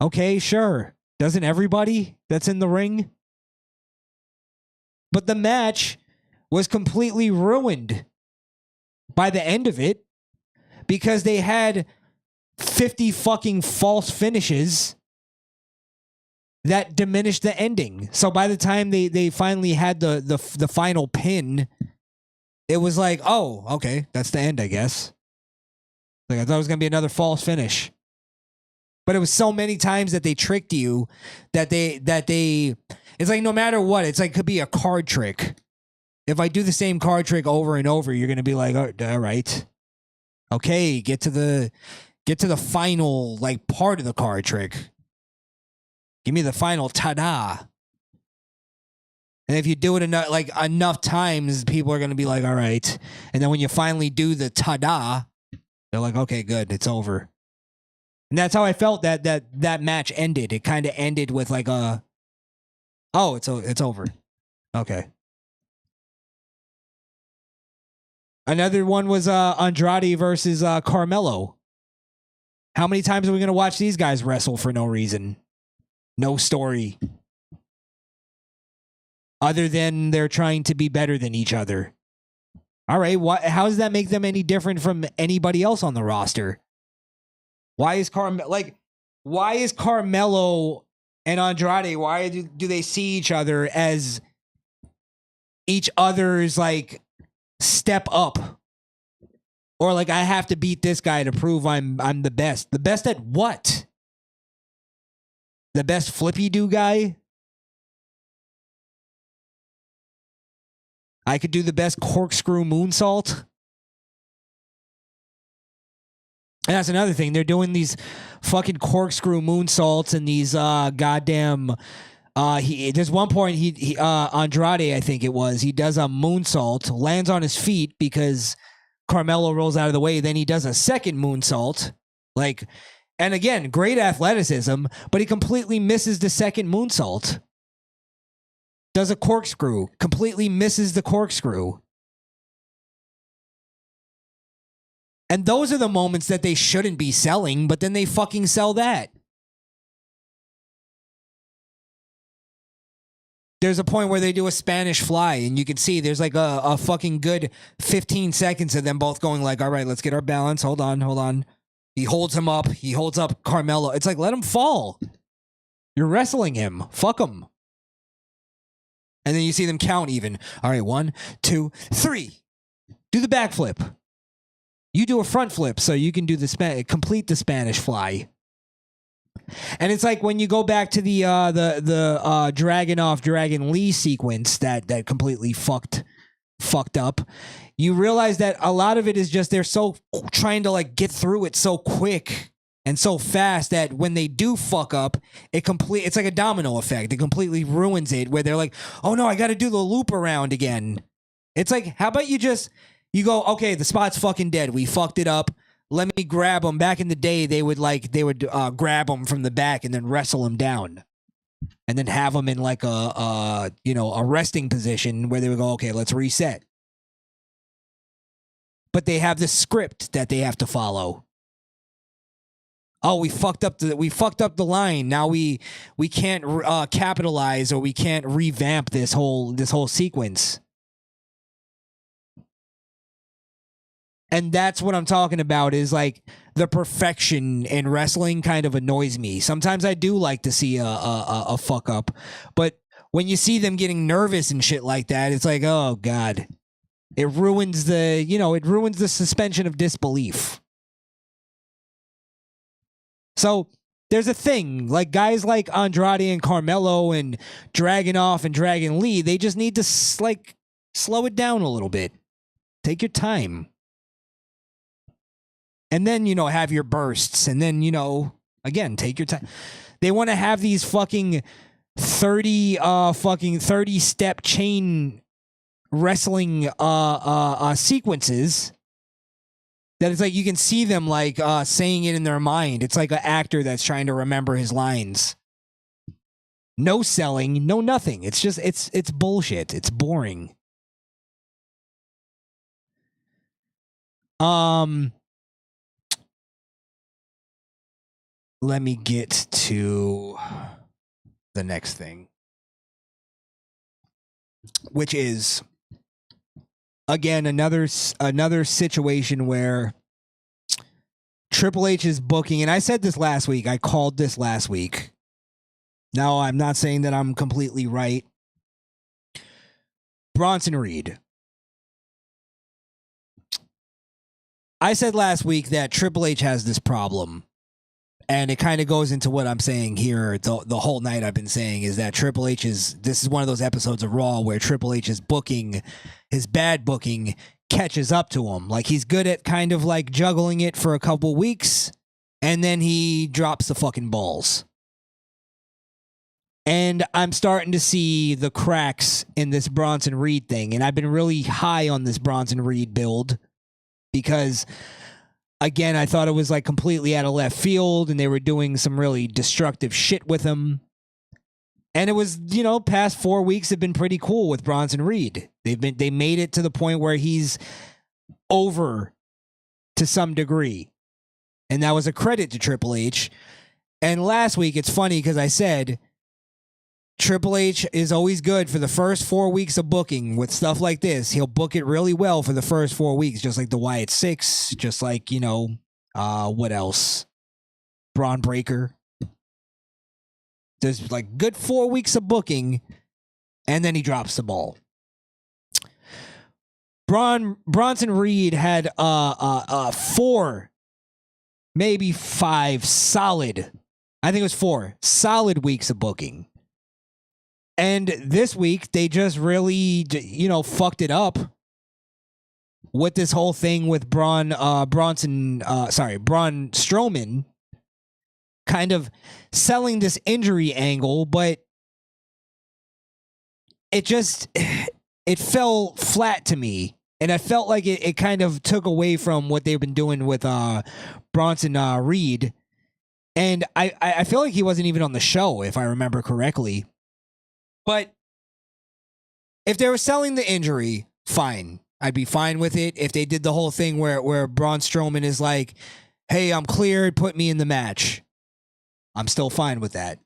Okay, sure. Doesn't everybody that's in the ring? But the match was completely ruined by the end of it because they had 50 fucking false finishes that diminished the ending. So by the time they finally had the final pin, it was like, oh, okay, that's the end, I guess. Like I thought it was gonna be another false finish. But it was so many times that they tricked you that they it's like no matter what, it's like could be a card trick. If I do the same card trick over and over, you're gonna be like, oh, all right. Okay, get to the final like part of the card trick. Give me the final ta-da. And if you do it enough times, people are gonna be like, all right. And then when you finally do the ta-da, they're like, okay, good, it's over. And that's how I felt that match ended. It kind of ended with like a, oh, it's over. Okay. Another one was Andrade versus Carmelo. How many times are we going to watch these guys wrestle for no reason? No story. Other than they're trying to be better than each other. All right, how does that make them any different from anybody else on the roster? Why is Carmelo and Andrade, why do they see each other as each other's like step up? Or like I have to beat this guy to prove I'm the best. The best at what? The best flippy do guy? I could do the best corkscrew moonsault. And that's another thing. They're doing these fucking corkscrew moonsaults and these goddamn. There's one point he Andrade, I think it was. He does a moonsault, lands on his feet because Carmelo rolls out of the way. Then he does a second moonsault, and again, great athleticism, but he completely misses the second moonsault. Does a corkscrew, completely misses the corkscrew. And those are the moments that they shouldn't be selling, but then they fucking sell that. There's a point where they do a Spanish fly, and you can see there's like a fucking good 15 seconds of them both going like, all right, let's get our balance. Hold on. He holds him up. He holds up Carmelo. It's like, let him fall. You're wrestling him. Fuck him. And then you see them count even. All right, 1, 2, 3. Do the backflip. You do a front flip so you can do complete the Spanish fly. And it's like when you go back to the Dragunov Dragon Lee sequence that completely fucked up. You realize that a lot of it is just they're so trying to like get through it so quick and so fast that when they do fuck up, it's like a domino effect. It completely ruins it where they're like, oh no, I got to do the loop around again. It's like, how about you go, okay, the spot's fucking dead. We fucked it up. Let me grab him. Back in the day, they would grab him from the back and then wrestle him down, and then have him in like a resting position where they would go, okay, let's reset. But they have this script that they have to follow. Oh, we fucked up the line. Now we can't capitalize, or we can't revamp this whole sequence. And that's what I'm talking about, is like the perfection in wrestling kind of annoys me. Sometimes I do like to see a fuck up, but when you see them getting nervous and shit like that, it's like, oh God, it ruins the suspension of disbelief. So there's a thing, like guys like Andrade and Carmelo and Dragunov and Dragon Lee, they just need to slow it down a little bit. Take your time. And then, have your bursts. And then, again, take your time. They want to have these fucking 30 step chain wrestling sequences that it's like you can see them like saying it in their mind. It's like an actor that's trying to remember his lines. No selling, no nothing. It's just it's bullshit. It's boring. Let me get to the next thing, which is, again, another situation where Triple H is booking, and I said this last week. I called this last week. Now, I'm not saying that I'm completely right. Bronson Reed. I said last week that Triple H has this problem. And it kind of goes into what I'm saying here. The whole night I've been saying is that Triple H this is one of those episodes of Raw where Triple H's booking, his bad booking, catches up to him. Like, he's good at kind of like juggling it for a couple weeks, and then he drops the fucking balls. And I'm starting to see the cracks in this Bronson Reed thing. And I've been really high on this Bronson Reed build because, again, I thought it was like completely out of left field and they were doing some really destructive shit with him. And it was, past 4 weeks have been pretty cool with Bronson Reed. They made it to the point where he's over to some degree. And that was a credit to Triple H. And last week, it's funny because I said Triple H is always good for the first 4 weeks of booking with stuff like this. He'll book it really well for the first 4 weeks, just like the Wyatt Six, just like, what else? Braun Breaker. There's like good 4 weeks of booking, and then he drops the ball. Bronson Reed had 4, maybe 5 solid, I think it was 4 solid weeks of booking. And this week, they just really, fucked it up with this whole thing with Braun Strowman kind of selling this injury angle, but it fell flat to me. And I felt like it kind of took away from what they've been doing with Bronson Reed. And I feel like he wasn't even on the show, if I remember correctly. But if they were selling the injury, fine. I'd be fine with it. If they did the whole thing where Braun Strowman is like, hey, I'm cleared, put me in the match, I'm still fine with that.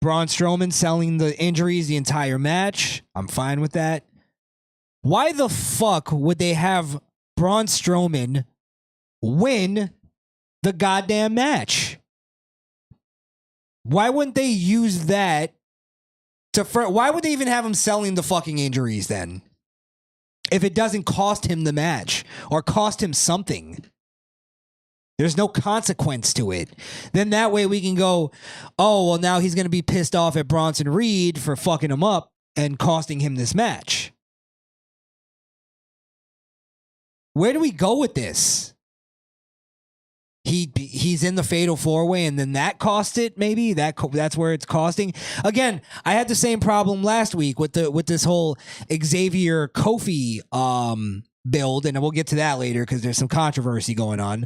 Braun Strowman selling the injuries the entire match, I'm fine with that. Why the fuck would they have Braun Strowman win the goddamn match? Why wouldn't they use that why would they even have him selling the fucking injuries then? If it doesn't cost him the match or cost him something. There's no consequence to it. Then that way we can go, oh, well, now he's going to be pissed off at Bronson Reed for fucking him up and costing him this match. Where do we go with this? He's in the fatal four-way and then that cost it, maybe? That's where it's costing. Again, I had the same problem last week with this whole Xavier Kofi build, and we'll get to that later because there's some controversy going on.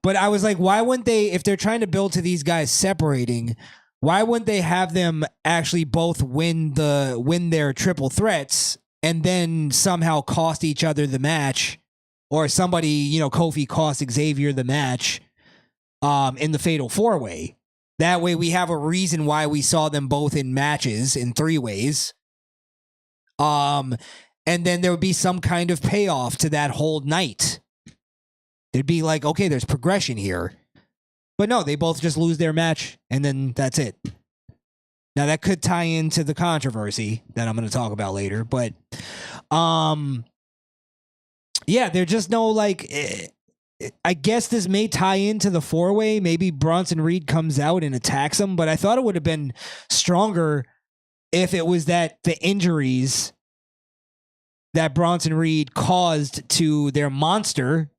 But I was like, why wouldn't they, if they're trying to build to these guys separating, why wouldn't they have them actually both win their triple threats and then somehow cost each other the match? Or somebody, Kofi cost Xavier the match in the Fatal 4-Way. That way we have a reason why we saw them both in matches in 3-ways. And then there would be some kind of payoff to that whole night. It'd be like, okay, there's progression here. But no, they both just lose their match, and then that's it. Now, that could tie into the controversy that I'm going to talk about later. But, yeah, there's just no, I guess this may tie into the 4-way. Maybe Bronson Reed comes out and attacks him, but I thought it would have been stronger if it was that the injuries that Bronson Reed caused to their monster,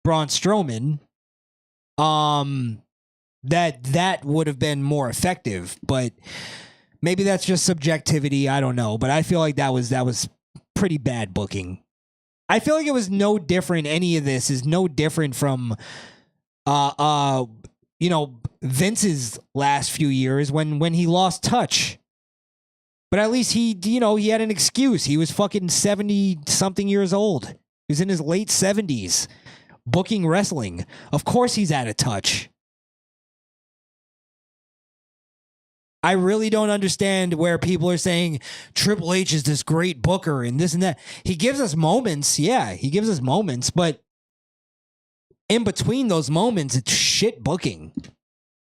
Braun Strowman, that would have been more effective. But maybe that's just subjectivity. I don't know. But I feel like that was pretty bad booking. I feel like it was no different. Any of this is no different from, Vince's last few years when he lost touch. But at least he had an excuse. He was fucking 70 something years old. He was in his late 70s, booking wrestling. Of course he's out of touch. I really don't understand where people are saying Triple H is this great booker and this and that. He gives us moments. Yeah, he gives us moments. But in between those moments, it's shit booking.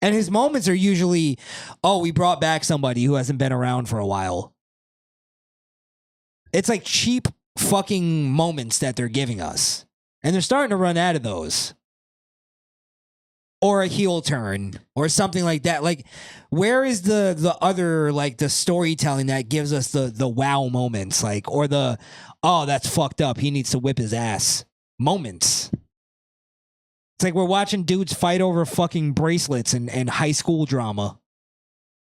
And his moments are usually, oh, we brought back somebody who hasn't been around for a while. It's like cheap fucking moments that they're giving us. And they're starting to run out of those. Or a heel turn or something like that. Like, where is the other, the storytelling that gives us the wow moments? Or the, oh, that's fucked up, he needs to whip his ass moments. It's like we're watching dudes fight over fucking bracelets and high school drama,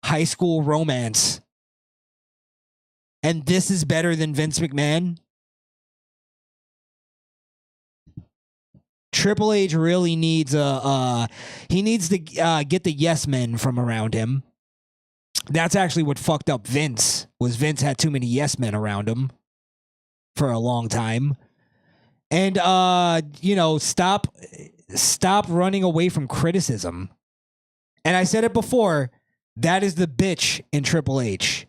high school romance. And this is better than Vince McMahon? Triple H really needs he needs to get the yes men from around him. That's actually what fucked up Vince, was Vince had too many yes men around him for a long time. And, stop running away from criticism. And I said it before, that is the bitch in Triple H.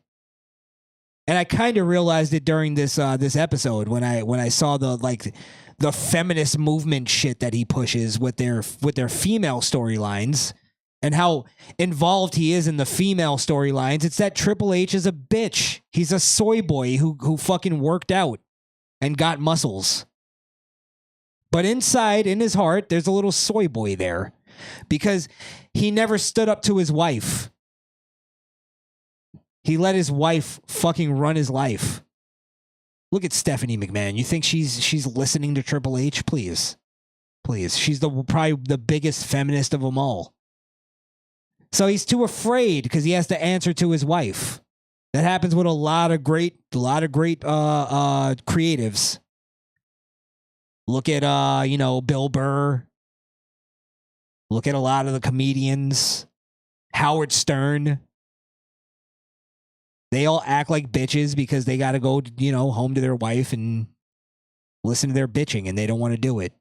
And I kind of realized it during this episode when I saw the feminist movement shit that he pushes with their female storylines and how involved he is in the female storylines. It's that Triple H is a bitch. He's a soy boy who fucking worked out and got muscles. But inside, in his heart, there's a little soy boy there because he never stood up to his wife. He let his wife fucking run his life. Look at Stephanie McMahon. You think she's listening to Triple H? Please. Please. She's probably the biggest feminist of them all. So he's too afraid because he has to answer to his wife. That happens with a lot of great creatives. Look at Bill Burr. Look at a lot of the comedians. Howard Stern. They all act like bitches because they got to go, home to their wife and listen to their bitching, and they don't want to do it.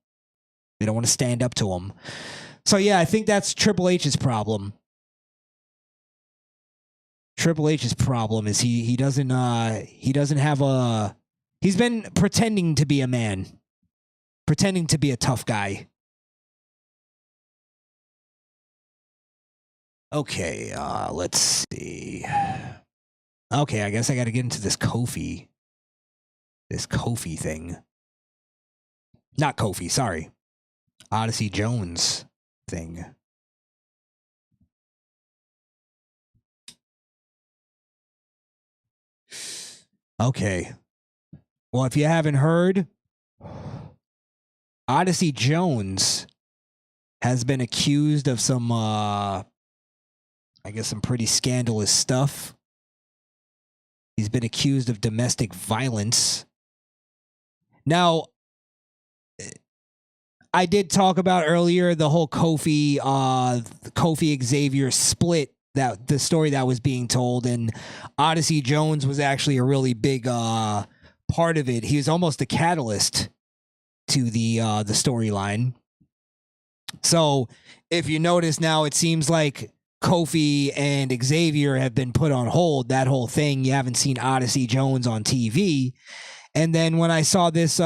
They don't want to stand up to them. So yeah, I think that's Triple H's problem. Triple H's problem is he doesn't have a. He's been pretending to be a man, pretending to be a tough guy. Okay, let's see. Okay, I guess I got to get into this Kofi thing. Not Kofi, sorry. Odyssey Jones thing. Okay. Well, if you haven't heard, Odyssey Jones has been accused of some, some pretty scandalous stuff. He's been accused of domestic violence. Now, I did talk about earlier the whole Kofi Xavier split, that the story that was being told, and Odyssey Jones was actually a really big part of it. He was almost the catalyst to the storyline. So if you notice now, it seems like Kofi and Xavier have been put on hold. That whole thing, you haven't seen Odyssey Jones on TV. And then when I saw this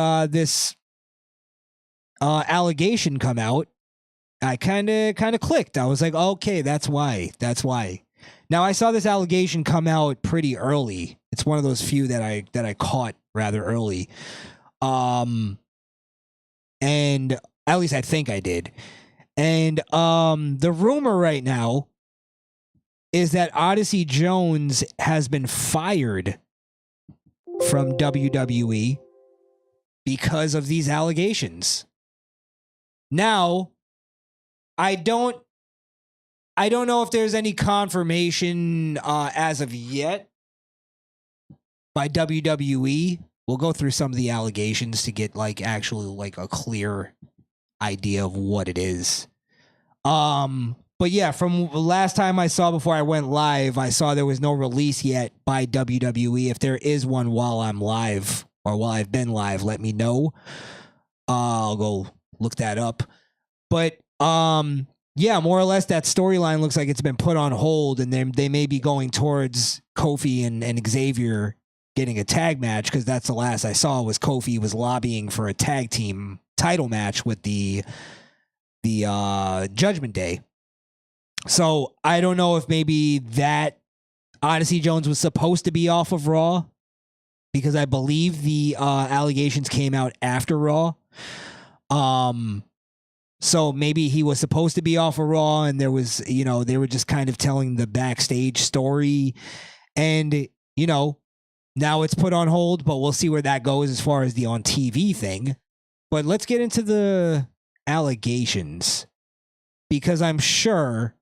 allegation come out, I kind of clicked. I was like, okay, that's why. Now I saw this allegation come out pretty early. It's one of those few that I caught rather early. And at least I think I did. And the rumor right now is that Odyssey Jones has been fired from WWE because of these allegations. Now, I don't know if there's any confirmation as of yet by WWE. We'll go through some of the allegations to get actually a clear idea of what it is. But yeah, from the last time I saw before I went live, I saw there was no release yet by WWE. If there is one while I'm live or while I've been live, let me know. I'll go look that up. But yeah, more or less that storyline looks like it's been put on hold, and they may be going towards Kofi and Xavier getting a tag match, because that's the last I saw was Kofi was lobbying for a tag team title match with the Judgment Day. So I don't know if maybe that Odyssey Jones was supposed to be off of Raw, because I believe the allegations came out after Raw. So maybe he was supposed to be off of Raw, and there was, they were just kind of telling the backstage story, and, now it's put on hold, but we'll see where that goes as far as the on TV thing. But let's get into the allegations, because I'm sure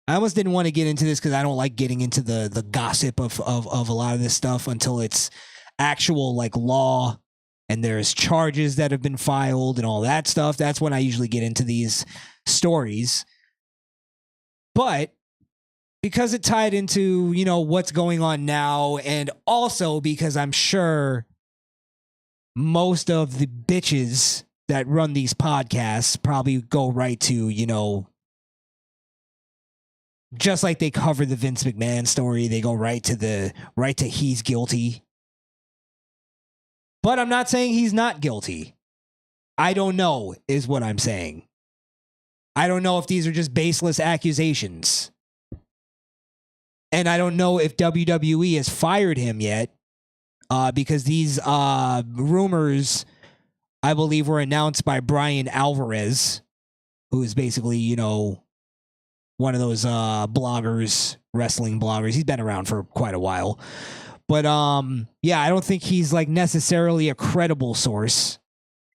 I almost didn't want to get into this because I don't like getting into the gossip of a lot of this stuff until it's actual law and there's charges that have been filed and all that stuff. That's when I usually get into these stories. But because it tied into, what's going on now, and also because I'm sure most of the bitches that run these podcasts probably go right to, just like they cover the Vince McMahon story, they go right to he's guilty. But I'm not saying he's not guilty. I don't know is what I'm saying. I don't know if these are just baseless accusations. And I don't know if WWE has fired him yet, because these rumors, I believe, were announced by Brian Alvarez, who is basically, one of those bloggers wrestling bloggers. He's been around for quite a while. But yeah, I don't think he's like necessarily a credible source.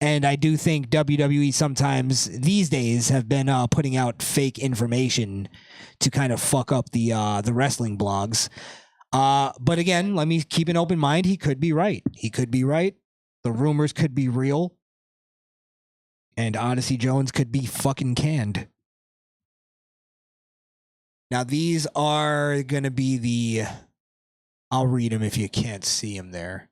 And I do think WWE sometimes these days have been putting out fake information to kind of fuck up the wrestling blogs. But again, let me keep an open mind. He could be right. He could be right. The rumors could be real. And Odyssey Jones could be fucking canned. Now, these are going to be the... I'll read them if you can't see them there.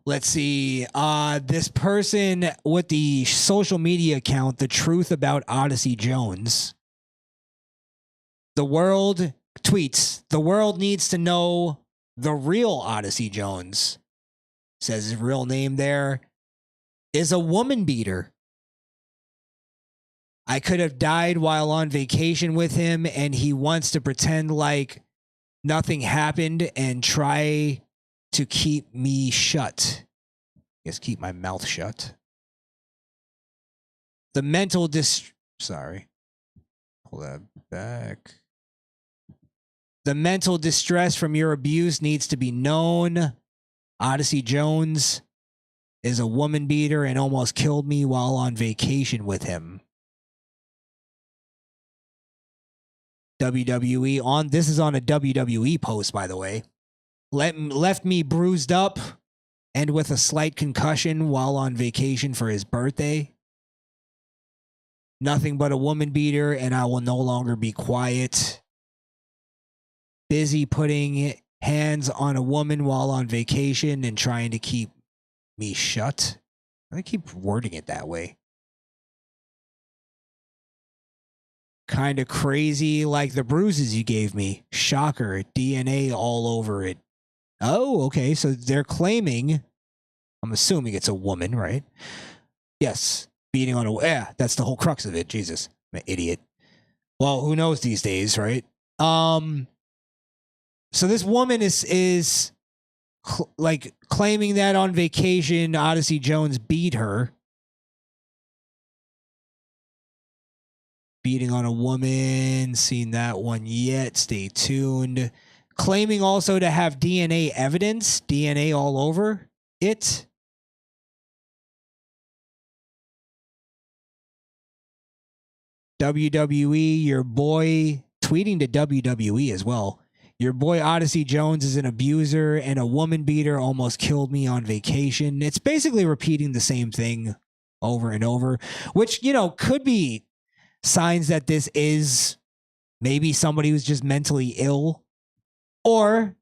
Let's see. This person with the social media account, The Truth About Odyssey Jones. The world tweets, the world needs to know the real Odyssey Jones. Says his real name there is a woman beater. I could have died while on vacation with him, and he wants to pretend like nothing happened and try to keep me shut. I guess keep my mouth shut. The mental sorry. Pull that back. The mental distress from your abuse needs to be known. Odyssey Jones is a woman beater and almost killed me while on vacation with him. WWE on this is on a WWE post, by the way. Left me bruised up and with a slight concussion while on vacation for his birthday. Nothing but a woman beater, and I will no longer be quiet. Busy putting hands on a woman while on vacation and trying to keep me shut. I keep wording it that way. Kind of crazy like the bruises you gave me. Shocker. DNA all over it. Oh, okay. So they're claiming, I'm assuming it's a woman, right? Yes. Beating on a... Yeah, that's the whole crux of it. Jesus. I'm an idiot. Well, who knows these days, right? So this woman is like claiming that on vacation, Odyssey Jones beat her. Beating on a woman. Seen that one yet. Stay tuned. Claiming also to have DNA evidence. DNA all over it. WWE, your boy, tweeting to WWE as well. Your boy Odyssey Jones is an abuser and a woman beater, almost killed me on vacation. It's basically repeating the same thing over and over, which, you know, could be signs that this is maybe somebody who's just mentally ill, or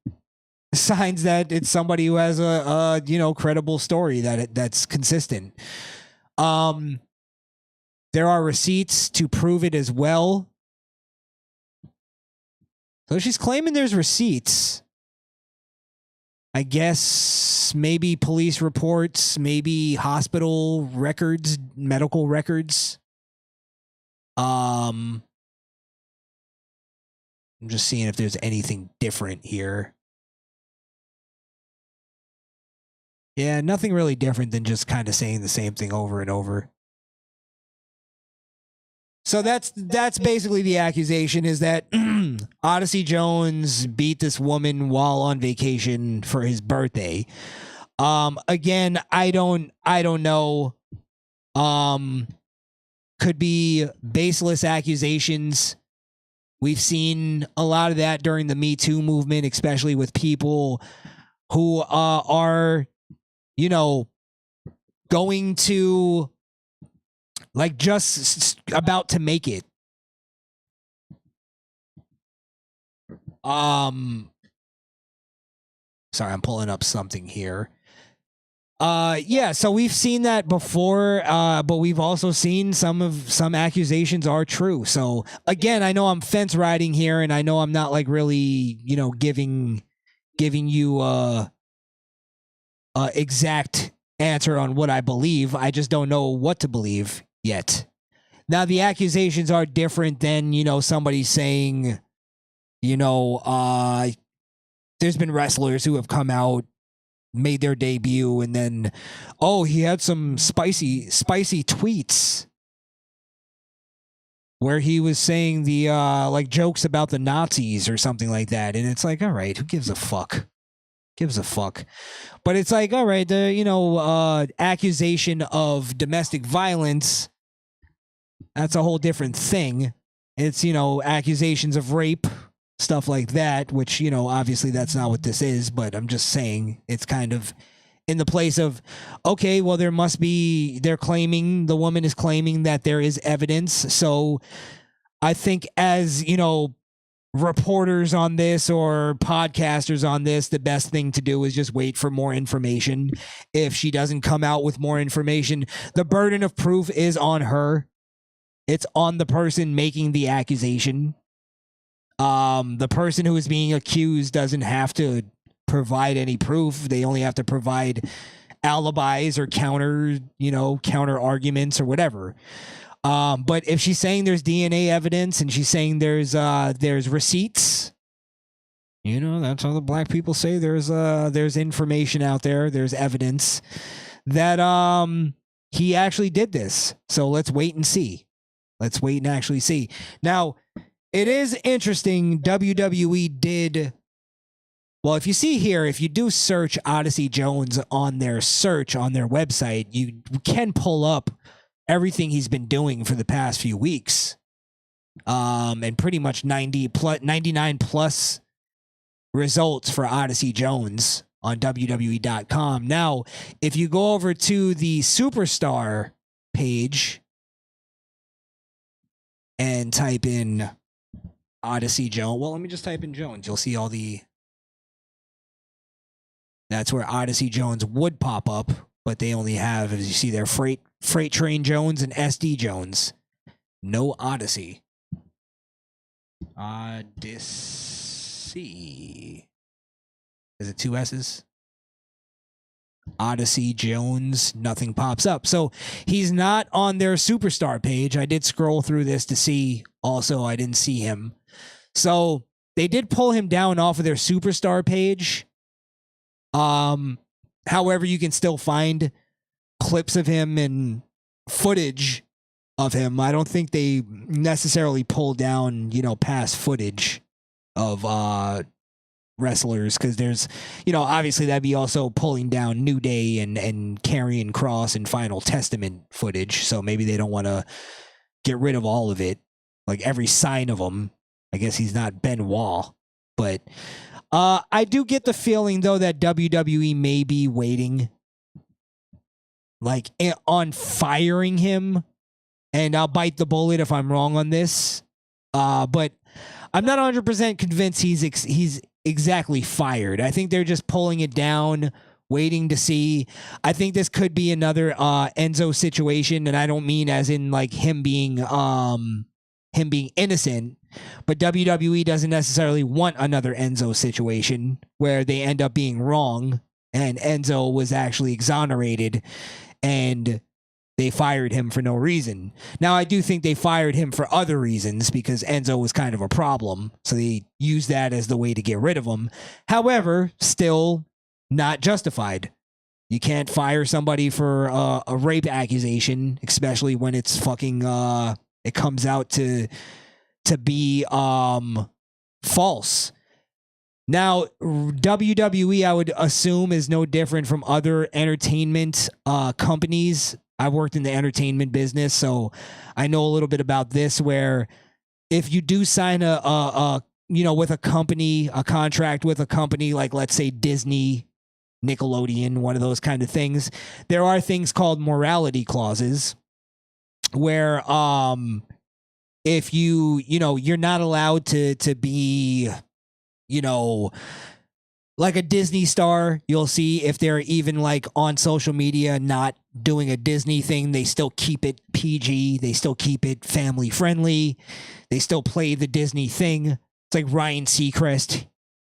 signs that it's somebody who has a you know, credible story that's consistent. There are receipts to prove it as well. So she's claiming there's receipts. I guess maybe police reports, maybe hospital records, medical records. I'm just seeing if there's anything different here. Yeah, nothing really different than just kind of saying the same thing over and over. So that's basically the accusation, is that Odyssey Jones beat this woman while on vacation for his birthday. Again, I don't know. Could be baseless accusations. We've seen a lot of that during the Me Too movement, especially with people who are, you know, going to, like, just about to make it. Sorry, I'm pulling up something here. Yeah, so we've seen that before, but we've also seen some accusations are true. So again, I know I'm fence riding here, and I know I'm not like really, you know, giving you exact answer on what I believe. I just don't know what to believe yet. Now, the accusations are different than, you know, somebody saying, you know, there's been wrestlers who have come out, made their debut, and then, oh, he had some spicy tweets. where he was saying the like jokes about the Nazis or something like that, and it's like, all right, who gives a fuck? Gives a fuck. But it's like, all right, the accusation of domestic violence, that's a whole different thing. It's, accusations of rape, stuff like that, which, obviously that's not what this is, but I'm just saying it's kind of in the place of, okay, well, the woman is claiming that there is evidence. So I think as, reporters on this or podcasters on this, the best thing to do is just wait for more information. If she doesn't come out with more information, the burden of proof is on her. It's on the person making the accusation. The person who is being accused doesn't have to provide any proof. They only have to provide alibis or counter arguments or whatever. But if she's saying there's DNA evidence and she's saying there's receipts, that's how the black people say there's information out there. There's evidence that he actually did this. So let's wait and see. Let's wait and actually see. Now, it is interesting. WWE did. Well, if you see here, if you do search Odyssey Jones on their website, you can pull up everything he's been doing for the past few weeks. And pretty much 99 plus results for Odyssey Jones on WWE.com. Now, if you go over to the Superstar page and type in Odyssey Jones, well, let me just type in Jones. You'll see all the... That's where Odyssey Jones would pop up, but they only have, as you see there, Freight Train Jones and SD Jones. No Odyssey. Odyssey. Is it two S's? Odyssey Jones, nothing pops up. So he's not on their Superstar page. I did scroll through this to see. Also, I didn't see him. So they did pull him down off of their Superstar page. However, you can still find clips of him and footage of him. I don't think they necessarily pull down, past footage of wrestlers, because there's, obviously that'd be also pulling down New Day and Karrion Kross and Final Testament footage. So maybe they don't want to get rid of all of it, like every sign of him. I guess he's not Benoit, but I do get the feeling, though, that WWE may be waiting, like, on firing him, and I'll bite the bullet if I'm wrong on this, but I'm not 100% convinced he's exactly fired. I think they're just pulling it down, waiting to see. I think this could be another Enzo situation, and I don't mean as in, like, him being innocent, but WWE doesn't necessarily want another Enzo situation where they end up being wrong and Enzo was actually exonerated and they fired him for no reason. Now, I do think they fired him for other reasons because Enzo was kind of a problem, so they used that as the way to get rid of him. However, still not justified. You can't fire somebody for a rape accusation, especially when it's fucking it comes out to be false. Now, WWE, I would assume, is no different from other entertainment companies. I worked in the entertainment business, so I know a little bit about this, where if you do sign with a company, a contract with a company, like let's say Disney, Nickelodeon, one of those kind of things, there are things called morality clauses where if you're not allowed to be, like a Disney star. You'll see if they're even like on social media not doing a Disney thing, they still keep it PG, they still keep it family friendly, they still play the Disney thing. It's like Ryan Seacrest.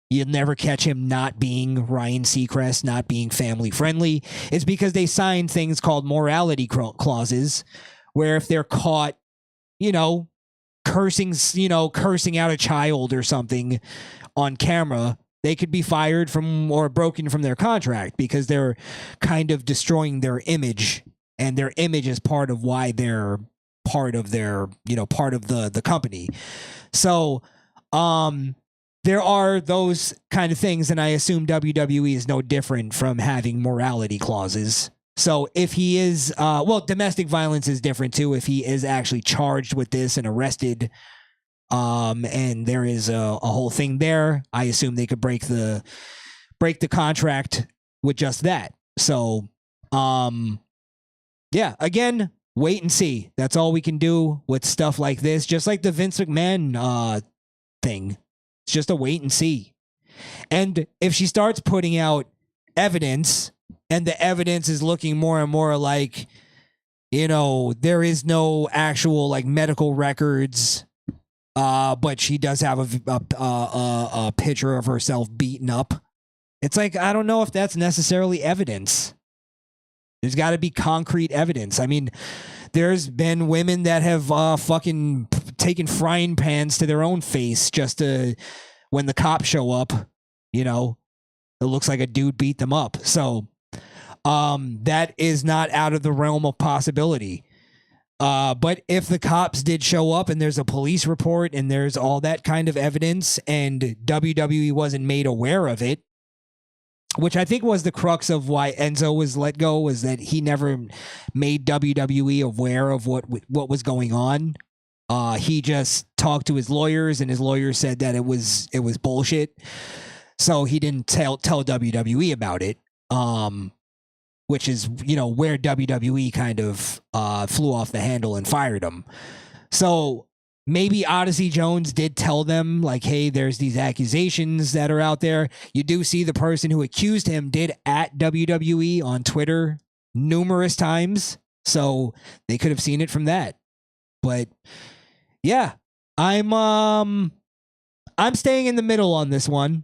You'll never catch him not being Ryan Seacrest, not being family friendly. It's because they sign things called morality clauses, where if they're caught, cursing out a child or something on camera, they could be fired from or broken from their contract because they're kind of destroying their image, and their image is part of why they're part of their, part of the company. So, there are those kind of things, and I assume WWE is no different from having morality clauses. So if he is, domestic violence is different too. If he is actually charged with this and arrested, and there is a whole thing there, I assume they could break the contract with just that. So, again, wait and see. That's all we can do with stuff like this. Just like the Vince McMahon thing, it's just a wait and see. And if she starts putting out evidence, and the evidence is looking more and more like, there is no actual like medical records, but she does have a picture of herself beaten up. It's like, I don't know if that's necessarily evidence. There's got to be concrete evidence. I mean, there's been women that have fucking taken frying pans to their own face just to, when the cops show up, it looks like a dude beat them up. So, that is not out of the realm of possibility. But if the cops did show up and there's a police report and there's all that kind of evidence and WWE wasn't made aware of it, which I think was the crux of why Enzo was let go, was that he never made WWE aware of what was going on. He just talked to his lawyers, and his lawyers said that it was bullshit. So he didn't tell WWE about it. Which is, where WWE kind of flew off the handle and fired him. So maybe Odyssey Jones did tell them, like, hey, there's these accusations that are out there. You do see the person who accused him did at WWE on Twitter numerous times. So they could have seen it from that. But yeah, I'm staying in the middle on this one.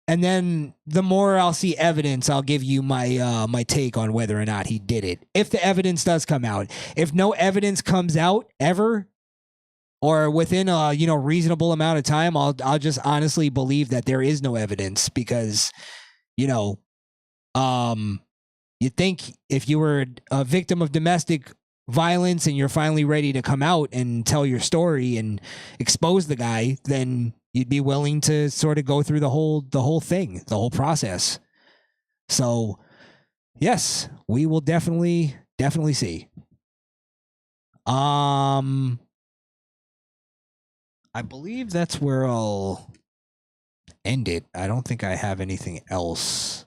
And then the more I'll see evidence, I'll give you my my take on whether or not he did it. If the evidence does come out. If no evidence comes out ever, or within a reasonable amount of time, I'll just honestly believe that there is no evidence, because you think if you were a victim of domestic violence and you're finally ready to come out and tell your story and expose the guy, then you'd be willing to sort of go through the whole thing, the whole process. So, yes, we will definitely see. I believe that's where I'll end it. I don't think I have anything else,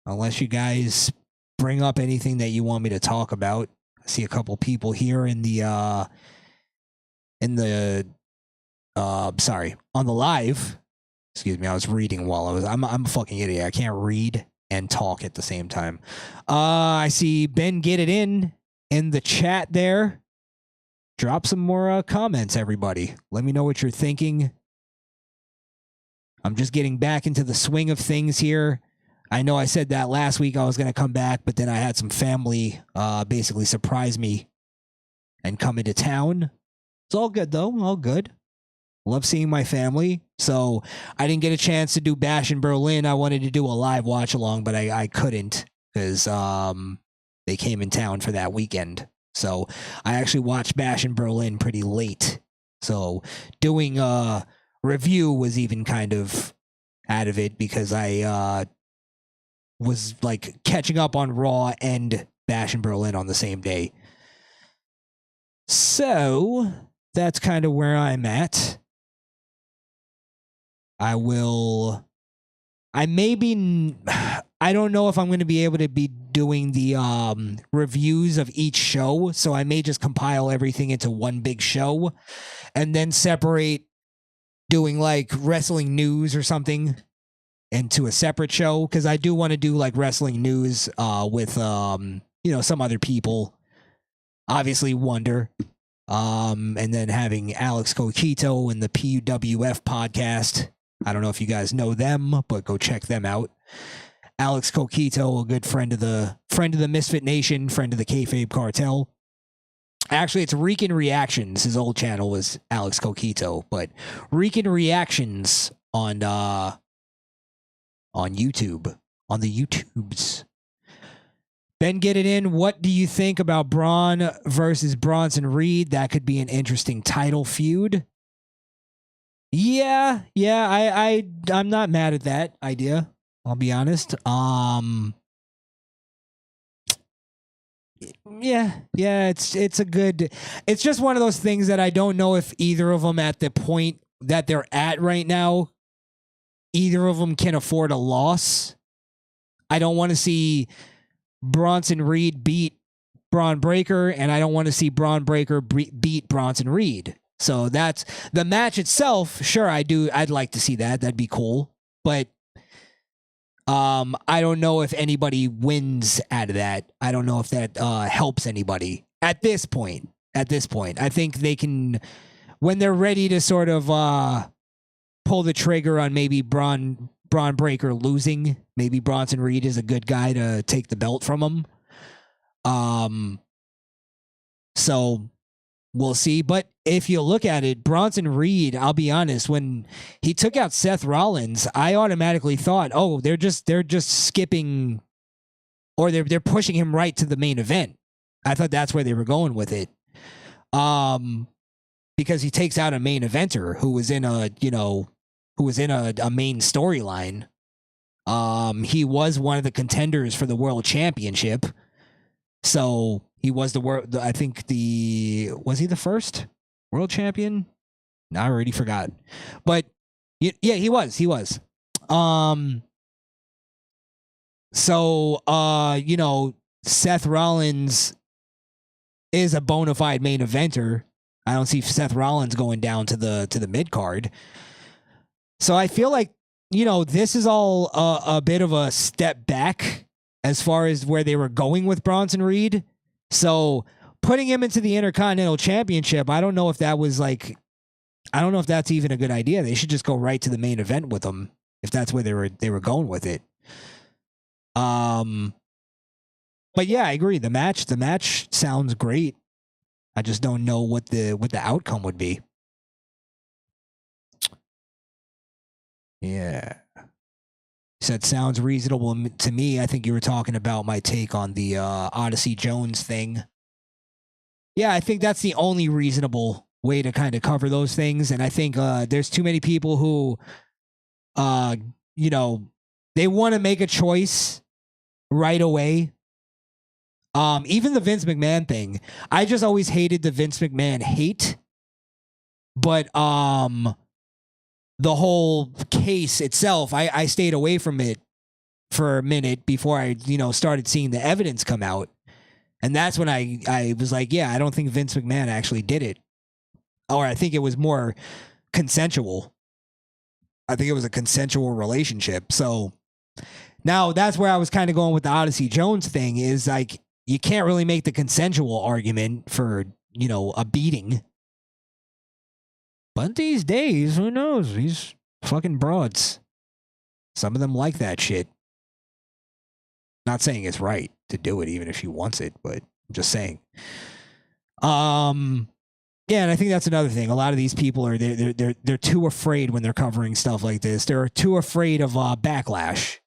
unless you guys bring up anything that you want me to talk about. I see a couple people here on the live. Excuse me, I was reading while I'm a fucking idiot. I can't read and talk at the same time. I see Ben Get It in the chat there. Drop some more comments, everybody. Let me know what you're thinking. I'm just getting back into the swing of things here. I know I said that last week I was going to come back, but then I had some family basically surprise me and come into town. It's all good, though. All good. Love seeing my family. So I didn't get a chance to do Bash in Berlin. I wanted to do a live watch along, but I couldn't because they came in town for that weekend. So I actually watched Bash in Berlin pretty late. So doing a review was even kind of out of it, because I was like catching up on Raw and Bash in Berlin on the same day. So that's kind of where I'm at. I don't know if I'm going to be able to be doing the reviews of each show, so I may just compile everything into one big show and then separate doing like wrestling news or something into a separate show, because I do want to do like wrestling news with some other people, obviously Wonder, and then having Alex Coquito and the PUWF podcast. I don't know if you guys know them, but go check them out. Alex Coquito, a good friend of the Misfit Nation, friend of the Kayfabe Kartel. Actually, it's Rican Reactions. His old channel was Alex Coquito, but Rican Reactions on YouTube, on the YouTubes. Ben, get it in. What do you think about Braun versus Bronson Reed? That could be an interesting title feud. Yeah, I'm not mad at that idea. I'll be honest. Yeah, it's a good. It's just one of those things that I don't know if either of them at the point that they're at right now, either of them can afford a loss. I don't want to see Bronson Reed beat Braun Breaker, and I don't want to see Braun Breaker beat Bronson Reed. So that's the match itself. Sure, I'd like to see that. That'd be cool. But I don't know if anybody wins out of that. I don't know if that helps anybody at this point. At this point, I think they can, when they're ready to sort of pull the trigger on maybe Braun Breaker losing. Maybe Bronson Reed is a good guy to take the belt from him. So we'll see. But if you look at it, Bronson Reed, I'll be honest, when he took out Seth Rollins, I automatically thought, oh, they're just skipping, or they're pushing him right to the main event. I thought that's where they were going with it. Because he takes out a main eventer who was in a main storyline. He was one of the contenders for the world championship. So he was was he the first world champion? No, I already forgot. But yeah, he was. So Seth Rollins is a bona fide main eventer. I don't see Seth Rollins going down to the mid card. So I feel like, this is all a bit of a step back as far as where they were going with Bronson Reed. So putting him into the Intercontinental Championship, I don't know if that's even a good idea. They should just go right to the main event with him if that's where they were going with it. But yeah, I agree. The match sounds great. I just don't know what the outcome would be. Yeah. Said sounds reasonable to me. I think you were talking about my take on the Odyssey Jones thing. Yeah, I think that's the only reasonable way to kind of cover those things. And I think there's too many people who, they want to make a choice right away. Even the Vince McMahon thing. I just always hated the Vince McMahon hate. But the whole case itself, I stayed away from it for a minute before I, started seeing the evidence come out. And that's when I was like, yeah, I don't think Vince McMahon actually did it. Or I think it was more consensual. I think it was a consensual relationship. So now that's where I was kind of going with the Odyssey Jones thing, is like, you can't really make the consensual argument for, a beating. But these days, who knows? These fucking broads. Some of them like that shit. Not saying it's right to do it, even if she wants it, but I'm just saying. Yeah, and I think that's another thing. A lot of these people are they're too afraid when they're covering stuff like this. They're too afraid of backlash.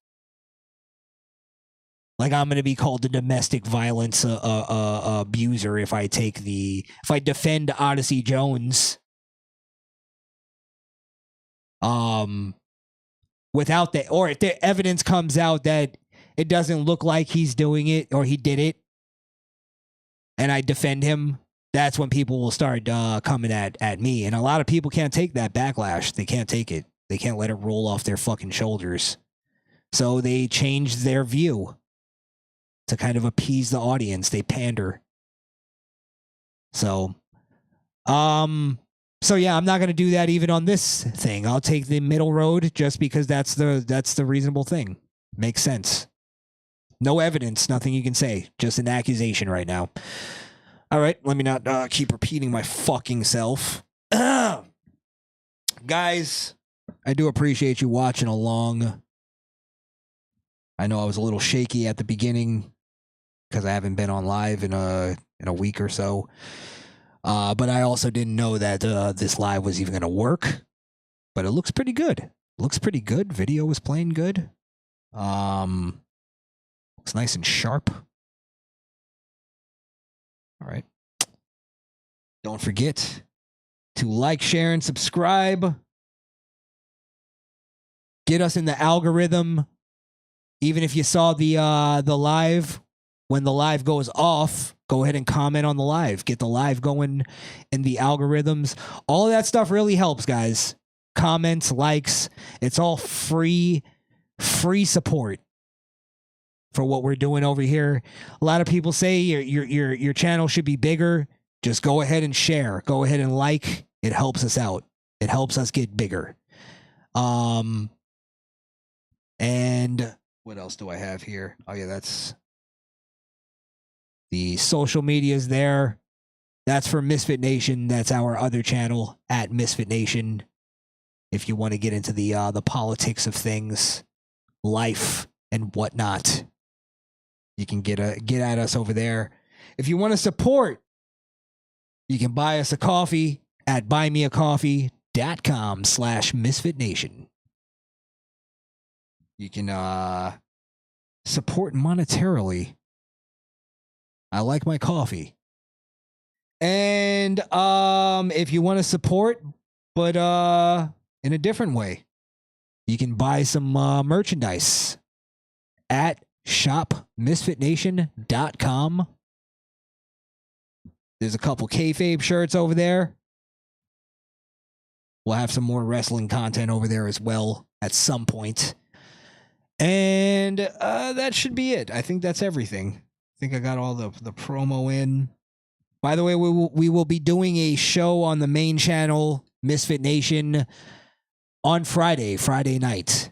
Like, I'm going to be called a domestic violence abuser if I defend Odyssey Jones. Without that, or if the evidence comes out that it doesn't look like he's doing it or he did it, and I defend him, that's when people will start coming at me. And a lot of people can't take that backlash. They can't take it. They can't let it roll off their fucking shoulders. So they change their view to kind of appease the audience. They pander. So yeah, I'm not going to do that even on this thing. I'll take the middle road just because that's the reasonable thing. Makes sense. No evidence, nothing you can say. Just an accusation right now. All right, let me not keep repeating my fucking self. Guys, I do appreciate you watching along. I know I was a little shaky at the beginning because I haven't been on live in a week or so. But I also didn't know that this live was even going to work. But it looks pretty good. Video was playing good. Looks nice and sharp. All right. Don't forget to like, share, and subscribe. Get us in the algorithm. Even if you saw the live, when the live goes off, go ahead and comment on the live. Get the live going in the algorithms. All of that stuff really helps, guys. Comments, likes, it's all free support for what we're doing over here. A lot of people say your channel should be bigger. Just go ahead and share. Go ahead and like. It helps us out. It helps us get bigger. And what else do I have here? Oh yeah, that's the social medias there. That's for Misfit Nation. That's our other channel at Misfit Nation. If you want to get into the politics of things, life and whatnot, you can get at us over there. If you want to support, you can buy us a coffee at buymeacoffee.com/misfitnation. You can support monetarily. I like my coffee. And if you want to support, but in a different way, you can buy some merchandise at shopmisfitnation.com. There's a couple Kayfabe shirts over there. We'll have some more wrestling content over there as well at some point. And that should be it. I think that's everything. I think I got all the promo in. By the way, we will be doing a show on the main channel, Misfit Nation, on Friday night.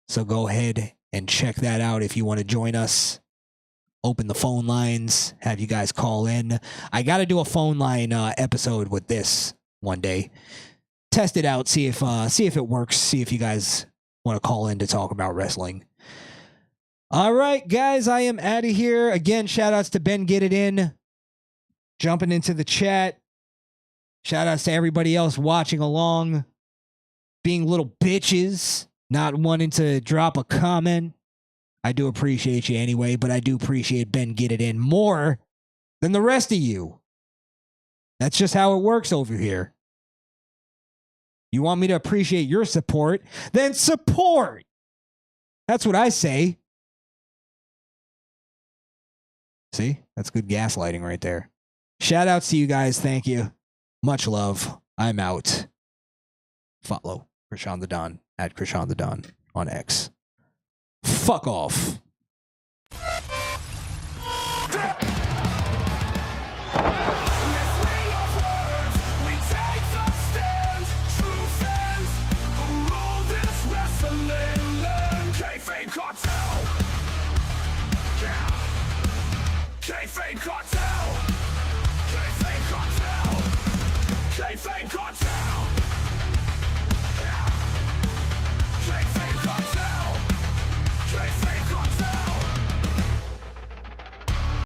So go ahead and check that out if you want to join us. Open the phone lines, have you guys call in. I got to do a phone line episode with this one day. Test it out, see if it works, see if you guys want to call in to talk about wrestling. All right, guys, I am out of here. Again, shout outs to Ben Get It In, jumping into the chat. Shout outs to everybody else watching along, being little bitches, not wanting to drop a comment. I do appreciate you anyway, but I do appreciate Ben Get It In more than the rest of you. That's just how it works over here. You want me to appreciate your support? Then support! That's what I say. See? That's good gaslighting right there. Shout outs to you guys. Thank you. Much love. I'm out. Follow Krishan the Don at Krishan the Don on X. Fuck off.